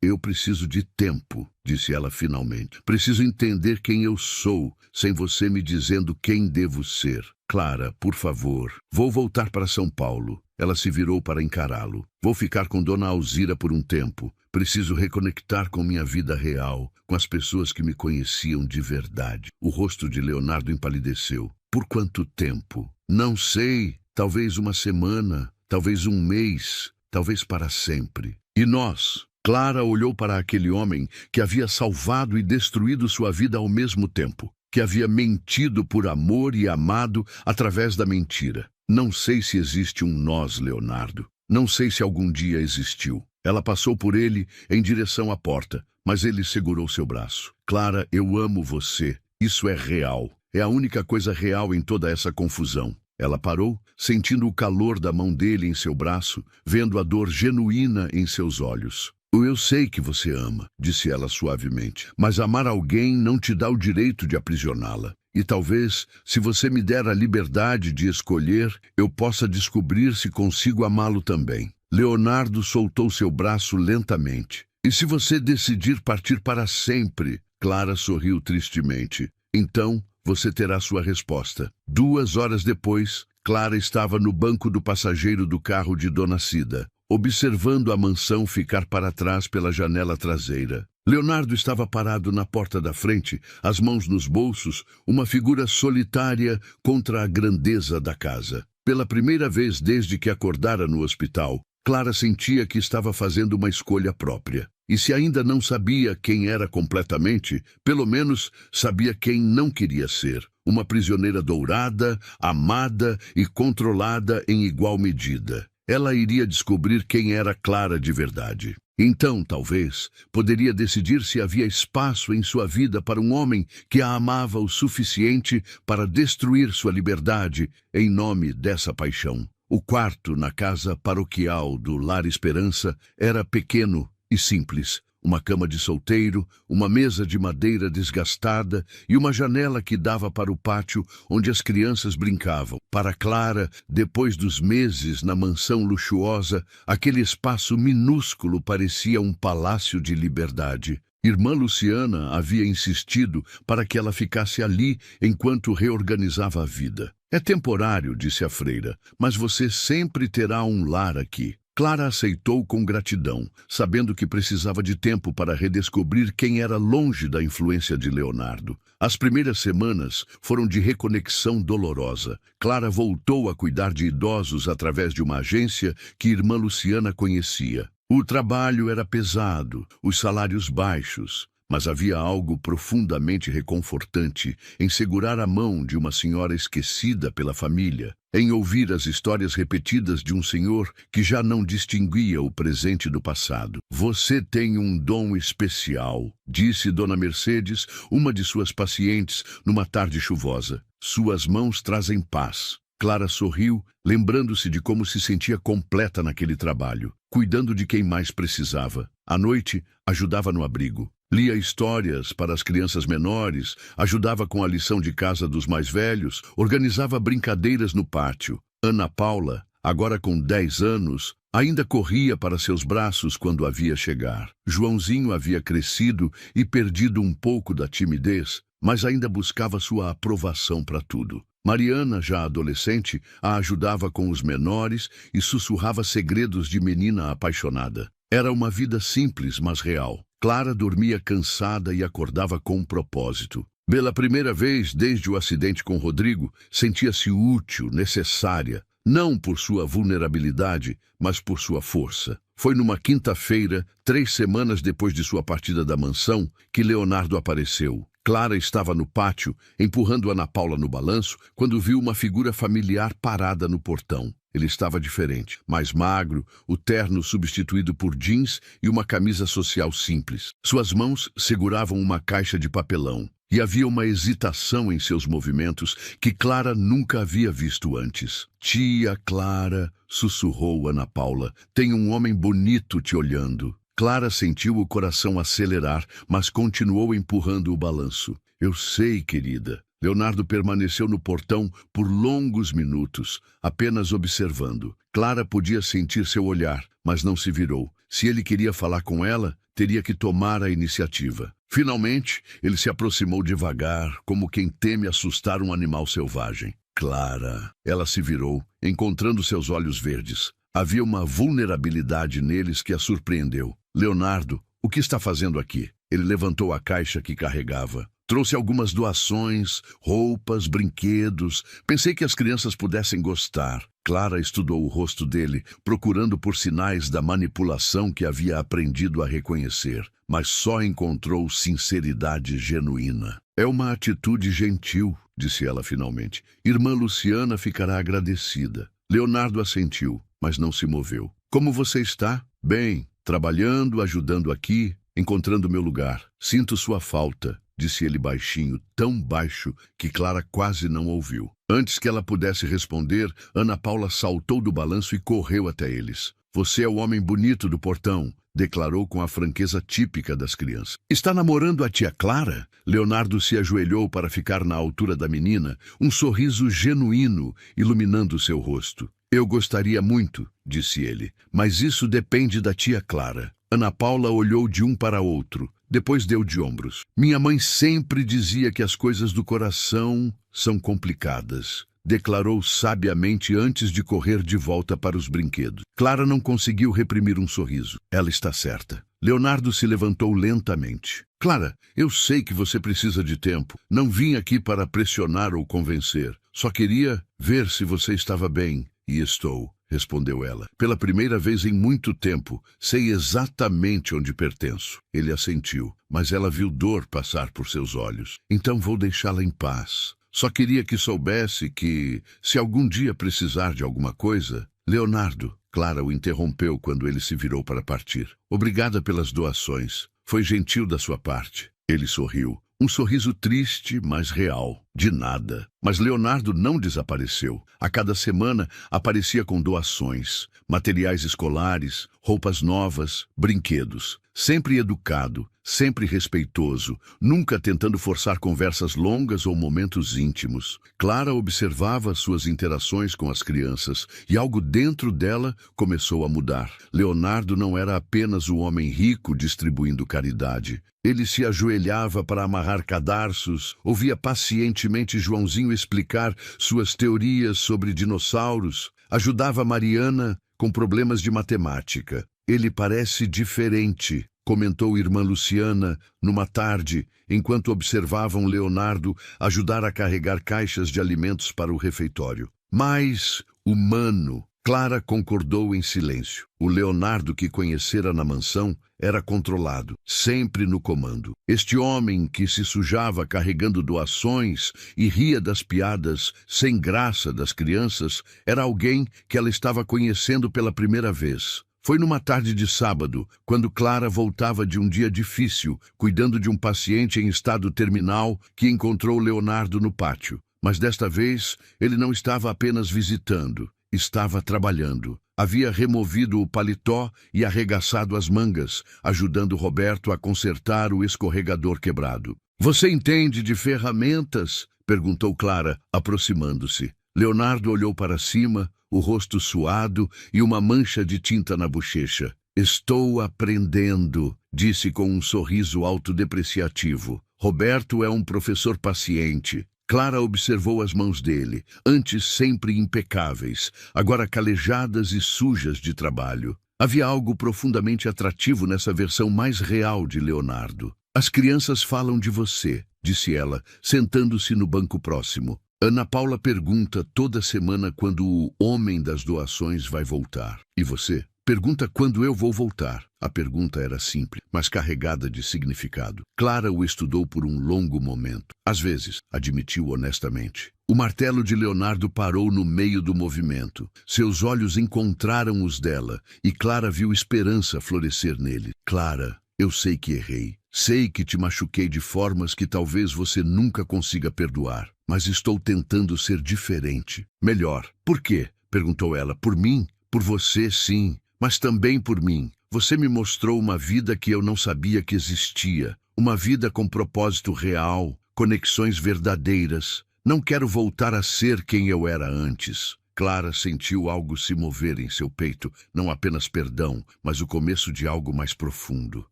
Eu preciso de tempo, disse ela finalmente. Preciso entender quem eu sou, sem você me dizendo quem devo ser. Clara, por favor, vou voltar para São Paulo. Ela se virou para encará-lo. Vou ficar com Dona Alzira por um tempo. Preciso reconectar com minha vida real, com as pessoas que me conheciam de verdade. O rosto de Leonardo empalideceu. Por quanto tempo? Não sei. Talvez uma semana, talvez um mês, talvez para sempre. E nós? Clara olhou para aquele homem que havia salvado e destruído sua vida ao mesmo tempo, que havia mentido por amor e amado através da mentira. Não sei se existe um nós, Leonardo. Não sei se algum dia existiu. Ela passou por ele em direção à porta, mas ele segurou seu braço. Clara, eu amo você. Isso é real. É a única coisa real em toda essa confusão. Ela parou, sentindo o calor da mão dele em seu braço, vendo a dor genuína em seus olhos. Eu sei que você ama, disse ela suavemente, mas amar alguém não te dá o direito de aprisioná-la. E talvez, se você me der a liberdade de escolher, eu possa descobrir se consigo amá-lo também. Leonardo soltou seu braço lentamente. E se você decidir partir para sempre? Clara sorriu tristemente. Então, você terá sua resposta. 2 horas depois, Clara estava no banco do passageiro do carro de Dona Cida, observando a mansão ficar para trás pela janela traseira. Leonardo estava parado na porta da frente, as mãos nos bolsos, uma figura solitária contra a grandeza da casa. Pela primeira vez desde que acordara no hospital, Clara sentia que estava fazendo uma escolha própria. E se ainda não sabia quem era completamente, pelo menos sabia quem não queria ser. Uma prisioneira dourada, amada e controlada em igual medida. Ela iria descobrir quem era Clara de verdade. Então, talvez, poderia decidir se havia espaço em sua vida para um homem que a amava o suficiente para destruir sua liberdade em nome dessa paixão. O quarto na casa paroquial do Lar Esperança era pequeno e simples. Uma cama de solteiro, uma mesa de madeira desgastada e uma janela que dava para o pátio onde as crianças brincavam. Para Clara, depois dos meses na mansão luxuosa, aquele espaço minúsculo parecia um palácio de liberdade. Irmã Luciana havia insistido para que ela ficasse ali enquanto reorganizava a vida. É temporário, disse a freira, mas você sempre terá um lar aqui. Clara aceitou com gratidão, sabendo que precisava de tempo para redescobrir quem era longe da influência de Leonardo. As primeiras semanas foram de reconexão dolorosa. Clara voltou a cuidar de idosos através de uma agência que irmã Luciana conhecia. O trabalho era pesado, os salários baixos, mas havia algo profundamente reconfortante em segurar a mão de uma senhora esquecida pela família, em ouvir as histórias repetidas de um senhor que já não distinguia o presente do passado. Você tem um dom especial, disse Dona Mercedes, uma de suas pacientes, numa tarde chuvosa. Suas mãos trazem paz. Clara sorriu, lembrando-se de como se sentia completa naquele trabalho, cuidando de quem mais precisava. À noite, ajudava no abrigo. Lia histórias para as crianças menores, ajudava com a lição de casa dos mais velhos, organizava brincadeiras no pátio. Ana Paula, agora com 10 anos, ainda corria para seus braços quando a via chegar. Joãozinho havia crescido e perdido um pouco da timidez, mas ainda buscava sua aprovação para tudo. Mariana, já adolescente, a ajudava com os menores e sussurrava segredos de menina apaixonada. Era uma vida simples, mas real. Clara dormia cansada e acordava com um propósito. Pela primeira vez desde o acidente com Rodrigo, sentia-se útil, necessária, não por sua vulnerabilidade, mas por sua força. Foi numa quinta-feira, 3 semanas depois de sua partida da mansão, que Leonardo apareceu. Clara estava no pátio, empurrando Ana Paula no balanço, quando viu uma figura familiar parada no portão. Ele estava diferente, mais magro, o terno substituído por jeans e uma camisa social simples. Suas mãos seguravam uma caixa de papelão, e havia uma hesitação em seus movimentos que Clara nunca havia visto antes. "Tia Clara", sussurrou Ana Paula, "tem um homem bonito te olhando." Clara sentiu o coração acelerar, mas continuou empurrando o balanço. "Eu sei, querida." Leonardo permaneceu no portão por longos minutos, apenas observando. Clara podia sentir seu olhar, mas não se virou. Se ele queria falar com ela, teria que tomar a iniciativa. Finalmente, ele se aproximou devagar, como quem teme assustar um animal selvagem. "Clara." Ela se virou, encontrando seus olhos verdes. Havia uma vulnerabilidade neles que a surpreendeu. "Leonardo, o que está fazendo aqui?" Ele levantou a caixa que carregava. "Trouxe algumas doações, roupas, brinquedos. Pensei que as crianças pudessem gostar." Clara estudou o rosto dele, procurando por sinais da manipulação que havia aprendido a reconhecer, mas só encontrou sinceridade genuína. "É uma atitude gentil", disse ela finalmente. "Irmã Luciana ficará agradecida." Leonardo assentiu, mas não se moveu. "Como você está?" "Bem, trabalhando, ajudando aqui, encontrando meu lugar. Sinto sua falta", disse ele baixinho, tão baixo que Clara quase não ouviu. Antes que ela pudesse responder, Ana Paula saltou do balanço e correu até eles. "Você é o homem bonito do portão", declarou com a franqueza típica das crianças. "Está namorando a tia Clara?" Leonardo se ajoelhou para ficar na altura da menina, um sorriso genuíno iluminando seu rosto. "Eu gostaria muito", disse ele, "mas isso depende da tia Clara." Ana Paula olhou de um para outro, depois deu de ombros. "Minha mãe sempre dizia que as coisas do coração são complicadas", declarou sabiamente antes de correr de volta para os brinquedos. Clara não conseguiu reprimir um sorriso. Ela está certa. Leonardo se levantou lentamente. "Clara, eu sei que você precisa de tempo. Não vim aqui para pressionar ou convencer. Só queria ver se você estava bem." "E estou", respondeu ela. "Pela primeira vez em muito tempo, sei exatamente onde pertenço." Ele assentiu, mas ela viu dor passar por seus olhos. "Então vou deixá-la em paz. Só queria que soubesse que, se algum dia precisar de alguma coisa..." "Leonardo", Clara o interrompeu quando ele se virou para partir. "Obrigada pelas doações. Foi gentil da sua parte." Ele sorriu. Um sorriso triste, mas real. "De nada." Mas Leonardo não desapareceu. A cada semana aparecia com doações, materiais escolares, roupas novas, brinquedos. Sempre educado, sempre respeitoso, nunca tentando forçar conversas longas ou momentos íntimos. Clara observava suas interações com as crianças e algo dentro dela começou a mudar. Leonardo não era apenas o homem rico distribuindo caridade. Ele se ajoelhava para amarrar cadarços, ouvia pacientemente Joãozinho explicar suas teorias sobre dinossauros, ajudava Mariana com problemas de matemática. "Ele parece diferente", comentou irmã Luciana numa tarde, enquanto observavam Leonardo ajudar a carregar caixas de alimentos para o refeitório. "Mais humano." Clara concordou em silêncio. O Leonardo que conhecera na mansão era controlado, sempre no comando. Este homem que se sujava carregando doações e ria das piadas sem graça das crianças era alguém que ela estava conhecendo pela primeira vez. Foi numa tarde de sábado, quando Clara voltava de um dia difícil, cuidando de um paciente em estado terminal, que encontrou Leonardo no pátio. Mas desta vez, ele não estava apenas visitando, estava trabalhando. Havia removido o paletó e arregaçado as mangas, ajudando Roberto a consertar o escorregador quebrado. "Você entende de ferramentas?" perguntou Clara, aproximando-se. Leonardo olhou para cima, o rosto suado e uma mancha de tinta na bochecha. "Estou aprendendo", disse com um sorriso autodepreciativo. Roberto é um professor paciente. Clara observou as mãos dele, antes sempre impecáveis, agora calejadas e sujas de trabalho. Havia algo profundamente atrativo nessa versão mais real de Leonardo. "As crianças falam de você", disse ela, sentando-se no banco próximo. "Ana Paula pergunta toda semana quando o homem das doações vai voltar. E você? Pergunta quando eu vou voltar." A pergunta era simples, mas carregada de significado. Clara o estudou por um longo momento. "Às vezes", admitiu honestamente. O martelo de Leonardo parou no meio do movimento. Seus olhos encontraram os dela, e Clara viu esperança florescer nele. "Clara, eu sei que errei. Sei que te machuquei de formas que talvez você nunca consiga perdoar. Mas estou tentando ser diferente. Melhor." "Por quê?" perguntou ela. "Por mim? Por você, sim. Mas também por mim. Você me mostrou uma vida que eu não sabia que existia. Uma vida com propósito real, conexões verdadeiras. Não quero voltar a ser quem eu era antes." Clara sentiu algo se mover em seu peito, não apenas perdão, mas o começo de algo mais profundo.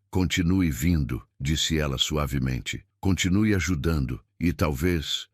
"Continue vindo", disse ela suavemente. "Continue ajudando, e talvez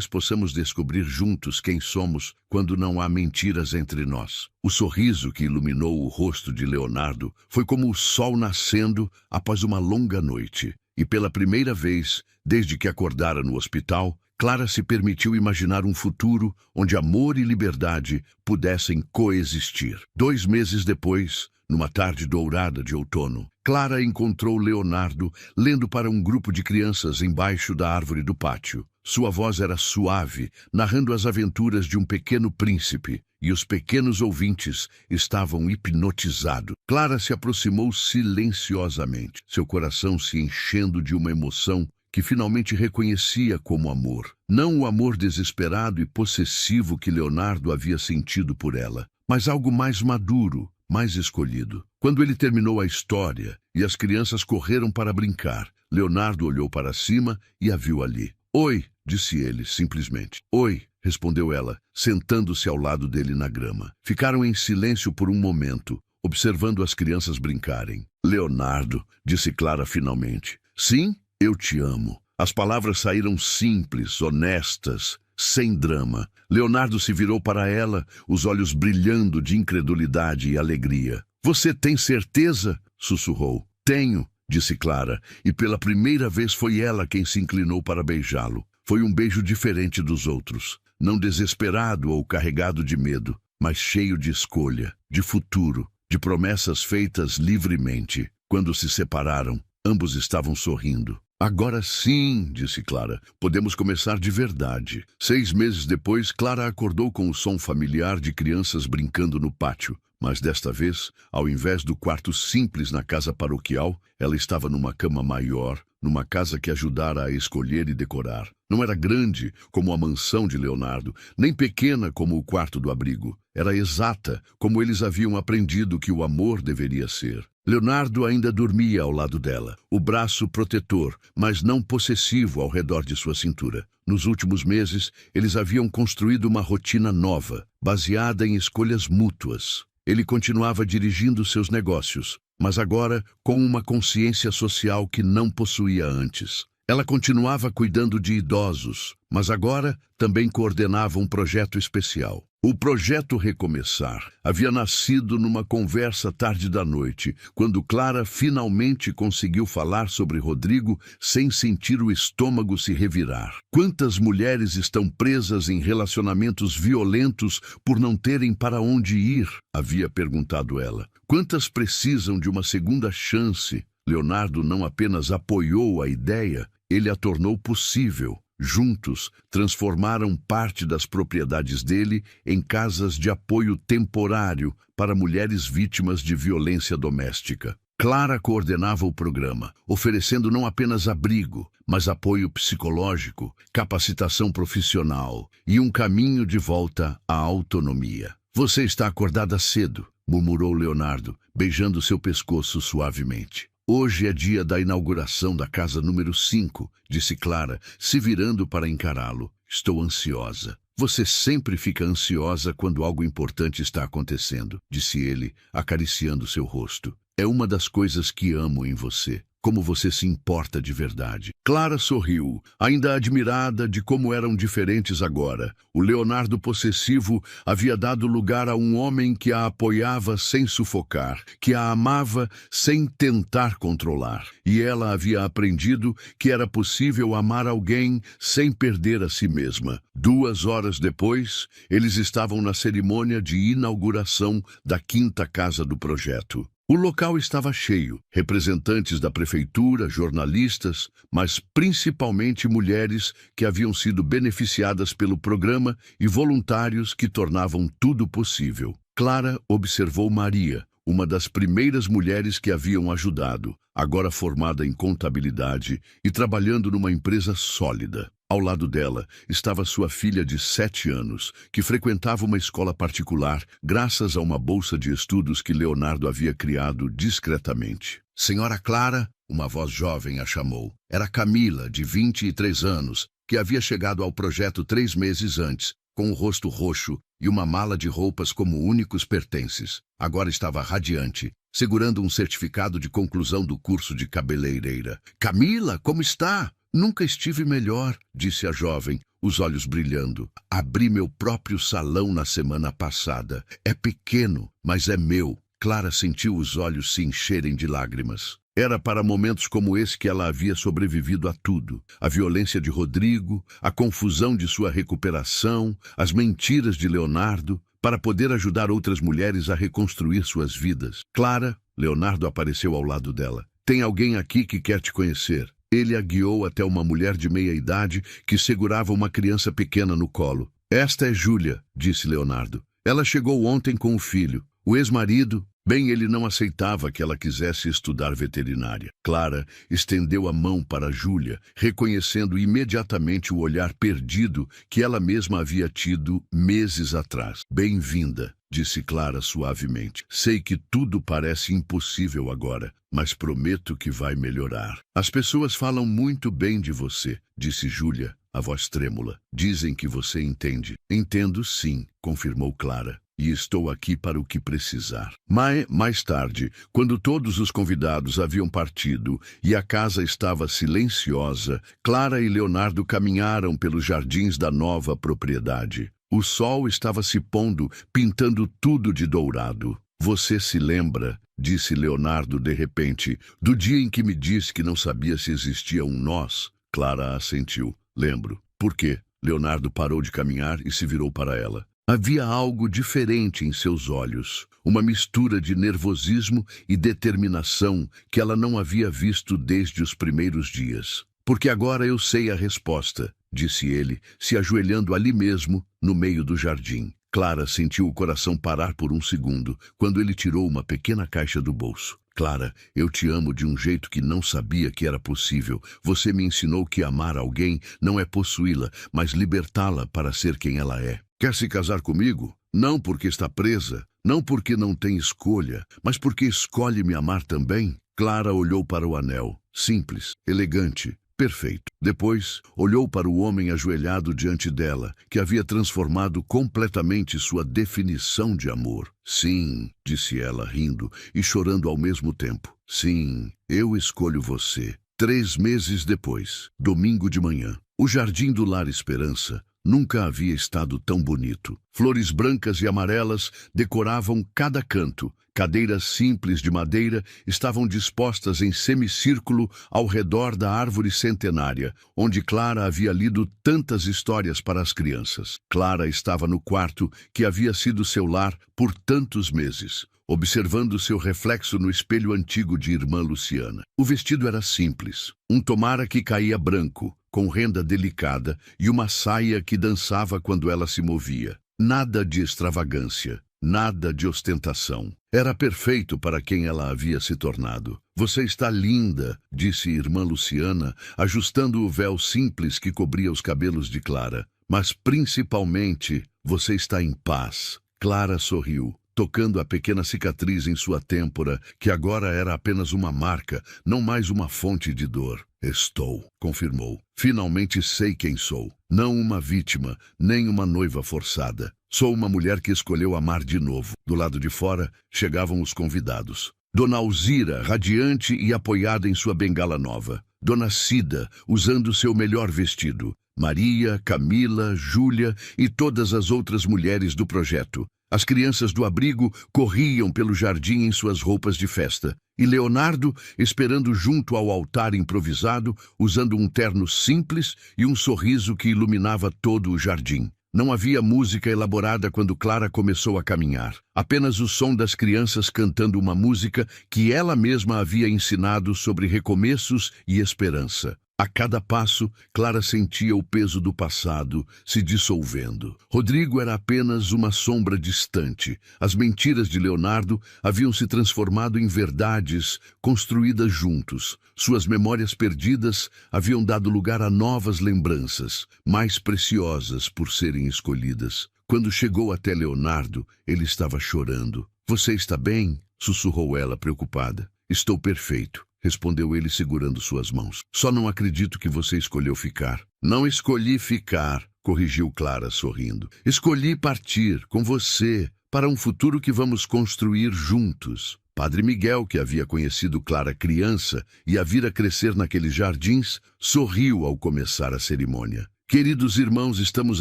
possamos descobrir juntos quem somos quando não há mentiras entre nós." O sorriso que iluminou o rosto de Leonardo foi como o sol nascendo após uma longa noite. E pela primeira vez, desde que acordara no hospital, Clara se permitiu imaginar um futuro onde amor e liberdade pudessem coexistir. 2 meses depois, numa tarde dourada de outono, Clara encontrou Leonardo lendo para um grupo de crianças embaixo da árvore do pátio. Sua voz era suave, narrando as aventuras de um pequeno príncipe, e os pequenos ouvintes estavam hipnotizados. Clara se aproximou silenciosamente, seu coração se enchendo de uma emoção que finalmente reconhecia como amor. Não o amor desesperado e possessivo que Leonardo havia sentido por ela, mas algo mais maduro, mais escolhido. Quando ele terminou a história e as crianças correram para brincar, Leonardo olhou para cima e a viu ali. "Oi", disse ele, simplesmente. "Oi", respondeu ela, sentando-se ao lado dele na grama. Ficaram em silêncio por um momento, observando as crianças brincarem. "Leonardo", disse Clara finalmente. "Sim, eu te amo." As palavras saíram simples, honestas, sem drama. Leonardo se virou para ela, os olhos brilhando de incredulidade e alegria. "Você tem certeza?" sussurrou. "Tenho", disse Clara, e pela primeira vez foi ela quem se inclinou para beijá-lo. Foi um beijo diferente dos outros, não desesperado ou carregado de medo, mas cheio de escolha, de futuro, de promessas feitas livremente. Quando se separaram, ambos estavam sorrindo. "Agora sim", disse Clara, "podemos começar de verdade." 6 meses depois, Clara acordou com o som familiar de crianças brincando no pátio. Mas desta vez, ao invés do quarto simples na casa paroquial, ela estava numa cama maior, numa casa que ajudara a escolher e decorar. Não era grande, como a mansão de Leonardo, nem pequena como o quarto do abrigo. Era exata, como eles haviam aprendido que o amor deveria ser. Leonardo ainda dormia ao lado dela, o braço protetor, mas não possessivo ao redor de sua cintura. Nos últimos meses, eles haviam construído uma rotina nova, baseada em escolhas mútuas. Ele continuava dirigindo seus negócios, mas agora com uma consciência social que não possuía antes. Ela continuava cuidando de idosos, mas agora também coordenava um projeto especial. O projeto Recomeçar havia nascido numa conversa tarde da noite, quando Clara finalmente conseguiu falar sobre Rodrigo sem sentir o estômago se revirar. Quantas mulheres estão presas em relacionamentos violentos por não terem para onde ir? Havia perguntado ela. Quantas precisam de uma segunda chance? Leonardo não apenas apoiou a ideia, ele a tornou possível. Juntos, transformaram parte das propriedades dele em casas de apoio temporário para mulheres vítimas de violência doméstica. Clara coordenava o programa, oferecendo não apenas abrigo, mas apoio psicológico, capacitação profissional e um caminho de volta à autonomia. Você está acordada cedo, murmurou Leonardo, beijando seu pescoço suavemente. Hoje é dia da inauguração da casa número 5, disse Clara, se virando para encará-lo. Estou ansiosa. Você sempre fica ansiosa quando algo importante está acontecendo, disse ele, acariciando seu rosto. É uma das coisas que amo em você, como você se importa de verdade. Clara sorriu, ainda admirada de como eram diferentes agora. O Leonardo possessivo havia dado lugar a um homem que a apoiava sem sufocar, que a amava sem tentar controlar. E ela havia aprendido que era possível amar alguém sem perder a si mesma. 2 horas depois, eles estavam na cerimônia de inauguração da 5ª casa do projeto. O local estava cheio, representantes da prefeitura, jornalistas, mas principalmente mulheres que haviam sido beneficiadas pelo programa e voluntários que tornavam tudo possível. Clara observou Maria, uma das primeiras mulheres que haviam ajudado, agora formada em contabilidade e trabalhando numa empresa sólida. Ao lado dela estava sua filha de 7 anos, que frequentava uma escola particular graças a uma bolsa de estudos que Leonardo havia criado discretamente. Senhora Clara, uma voz jovem a chamou. Era Camila, de 23 anos, que havia chegado ao projeto 3 meses antes, com o rosto roxo e uma mala de roupas como únicos pertences. Agora estava radiante, segurando um certificado de conclusão do curso de cabeleireira. Camila, como está? Nunca estive melhor, disse a jovem, os olhos brilhando. Abri meu próprio salão na semana passada. É pequeno, mas é meu. Clara sentiu os olhos se encherem de lágrimas. Era para momentos como esse que ela havia sobrevivido a tudo. A violência de Rodrigo, a confusão de sua recuperação, as mentiras de Leonardo, para poder ajudar outras mulheres a reconstruir suas vidas. Clara, Leonardo apareceu ao lado dela. Tem alguém aqui que quer te conhecer. Ele a guiou até uma mulher de meia-idade que segurava uma criança pequena no colo. Esta é Júlia, disse Leonardo. Ela chegou ontem com o filho. O ex-marido, bem, ele não aceitava que ela quisesse estudar veterinária. Clara estendeu a mão para Júlia, reconhecendo imediatamente o olhar perdido que ela mesma havia tido meses atrás. Bem-vinda, disse Clara suavemente. Sei que tudo parece impossível agora, mas prometo que vai melhorar. As pessoas falam muito bem de você, disse Júlia, a voz trêmula. Dizem que você entende. Entendo sim, confirmou Clara. E estou aqui para o que precisar. Mais tarde, quando todos os convidados haviam partido e a casa estava silenciosa, Clara e Leonardo caminharam pelos jardins da nova propriedade. O sol estava se pondo, pintando tudo de dourado. Você se lembra, disse Leonardo de repente, do dia em que me disse que não sabia se existia um nós? Clara assentiu. Lembro. Por quê? Leonardo parou de caminhar e se virou para ela. Havia algo diferente em seus olhos, uma mistura de nervosismo e determinação que ela não havia visto desde os primeiros dias. Porque agora eu sei a resposta, disse ele, se ajoelhando ali mesmo, no meio do jardim. Clara sentiu o coração parar por um segundo, quando ele tirou uma pequena caixa do bolso. Clara, eu te amo de um jeito que não sabia que era possível. Você me ensinou que amar alguém não é possuí-la, mas libertá-la para ser quem ela é. Quer se casar comigo? Não porque está presa, não porque não tem escolha, mas porque escolhe me amar também? Clara olhou para o anel, simples, elegante, perfeito. Depois, olhou para o homem ajoelhado diante dela, que havia transformado completamente sua definição de amor. Sim, disse ela, rindo e chorando ao mesmo tempo. Sim, eu escolho você. 3 meses depois, domingo de manhã, o jardim do Lar Esperança nunca havia estado tão bonito. Flores brancas e amarelas decoravam cada canto. Cadeiras simples de madeira estavam dispostas em semicírculo ao redor da árvore centenária, onde Clara havia lido tantas histórias para as crianças. Clara estava no quarto que havia sido seu lar por tantos meses, observando seu reflexo no espelho antigo de irmã Luciana. O vestido era simples, um tomara que caía branco, com renda delicada e uma saia que dançava quando ela se movia. Nada de extravagância, nada de ostentação. Era perfeito para quem ela havia se tornado. Você está linda, disse irmã Luciana, ajustando o véu simples que cobria os cabelos de Clara. Mas principalmente, você está em paz. Clara sorriu, tocando a pequena cicatriz em sua têmpora, que agora era apenas uma marca, não mais uma fonte de dor. Estou, confirmou. Finalmente sei quem sou. Não uma vítima, nem uma noiva forçada. Sou uma mulher que escolheu amar de novo. Do lado de fora, chegavam os convidados. Dona Alzira, radiante e apoiada em sua bengala nova. Dona Cida, usando seu melhor vestido. Maria, Camila, Júlia e todas as outras mulheres do projeto. As crianças do abrigo corriam pelo jardim em suas roupas de festa. E Leonardo, esperando junto ao altar improvisado, usando um terno simples e um sorriso que iluminava todo o jardim. Não havia música elaborada quando Clara começou a caminhar. Apenas o som das crianças cantando uma música que ela mesma havia ensinado sobre recomeços e esperança. A cada passo, Clara sentia o peso do passado se dissolvendo. Rodrigo era apenas uma sombra distante. As mentiras de Leonardo haviam se transformado em verdades construídas juntos. Suas memórias perdidas haviam dado lugar a novas lembranças, mais preciosas por serem escolhidas. Quando chegou até Leonardo, ele estava chorando. "Você está bem?" sussurrou ela, preocupada. "Estou perfeito", respondeu ele segurando suas mãos. "Só não acredito que você escolheu ficar." "Não escolhi ficar", corrigiu Clara, sorrindo. "Escolhi partir com você para um futuro que vamos construir juntos." Padre Miguel, que havia conhecido Clara criança e a vira crescer naqueles jardins, sorriu ao começar a cerimônia. "Queridos irmãos, estamos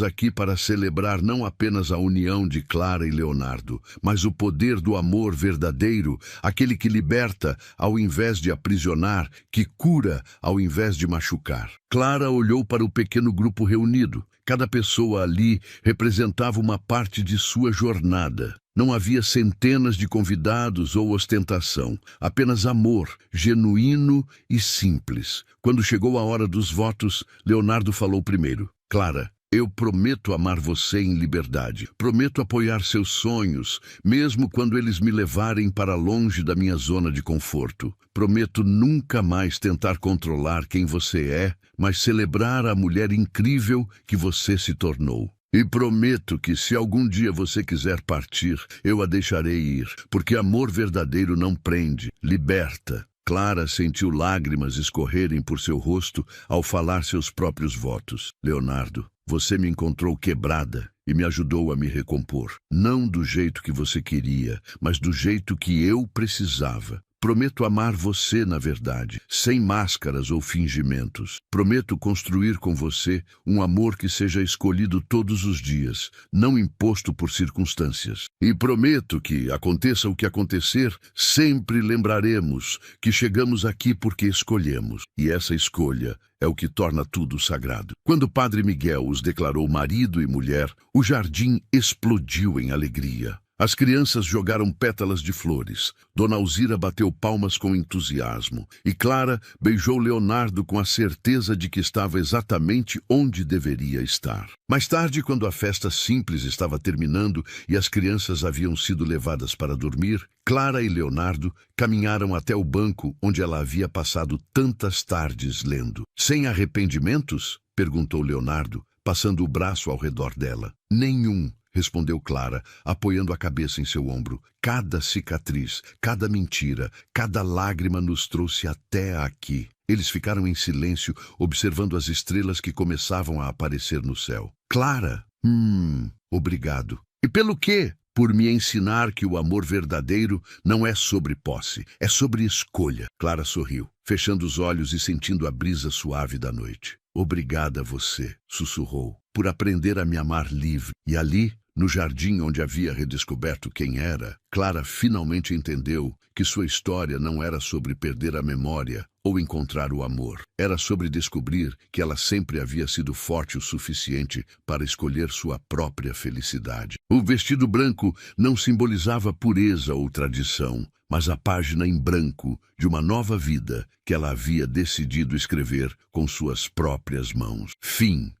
aqui para celebrar não apenas a união de Clara e Leonardo, mas o poder do amor verdadeiro, aquele que liberta ao invés de aprisionar, que cura ao invés de machucar." Clara olhou para o pequeno grupo reunido. Cada pessoa ali representava uma parte de sua jornada. Não havia centenas de convidados ou ostentação, apenas amor, genuíno e simples. Quando chegou a hora dos votos, Leonardo falou primeiro. "Clara, eu prometo amar você em liberdade. Prometo apoiar seus sonhos, mesmo quando eles me levarem para longe da minha zona de conforto. Prometo nunca mais tentar controlar quem você é, mas celebrar a mulher incrível que você se tornou. E prometo que se algum dia você quiser partir, eu a deixarei ir, porque amor verdadeiro não prende, liberta." Clara sentiu lágrimas escorrerem por seu rosto ao falar seus próprios votos. "Leonardo, você me encontrou quebrada e me ajudou a me recompor. Não do jeito que você queria, mas do jeito que eu precisava. Prometo amar você na verdade, sem máscaras ou fingimentos. Prometo construir com você um amor que seja escolhido todos os dias, não imposto por circunstâncias. E prometo que, aconteça o que acontecer, sempre lembraremos que chegamos aqui porque escolhemos. E essa escolha é o que torna tudo sagrado." Quando Padre Miguel os declarou marido e mulher, o jardim explodiu em alegria. As crianças jogaram pétalas de flores. Dona Alzira bateu palmas com entusiasmo. E Clara beijou Leonardo com a certeza de que estava exatamente onde deveria estar. Mais tarde, quando a festa simples estava terminando e as crianças haviam sido levadas para dormir, Clara e Leonardo caminharam até o banco onde ela havia passado tantas tardes lendo. "Sem arrependimentos?" perguntou Leonardo, passando o braço ao redor dela. "Nenhum", respondeu Clara, apoiando a cabeça em seu ombro. "Cada cicatriz, cada mentira, cada lágrima nos trouxe até aqui." Eles ficaram em silêncio, observando as estrelas que começavam a aparecer no céu. "Clara, obrigado." "E pelo quê?" "Por me ensinar que o amor verdadeiro não é sobre posse, é sobre escolha." Clara sorriu, fechando os olhos e sentindo a brisa suave da noite. "Obrigada a você", sussurrou, "por aprender a me amar livre." E ali, no jardim onde havia redescoberto quem era, Clara finalmente entendeu que sua história não era sobre perder a memória ou encontrar o amor. Era sobre descobrir que ela sempre havia sido forte o suficiente para escolher sua própria felicidade. O vestido branco não simbolizava pureza ou tradição, mas a página em branco de uma nova vida que ela havia decidido escrever com suas próprias mãos. Fim.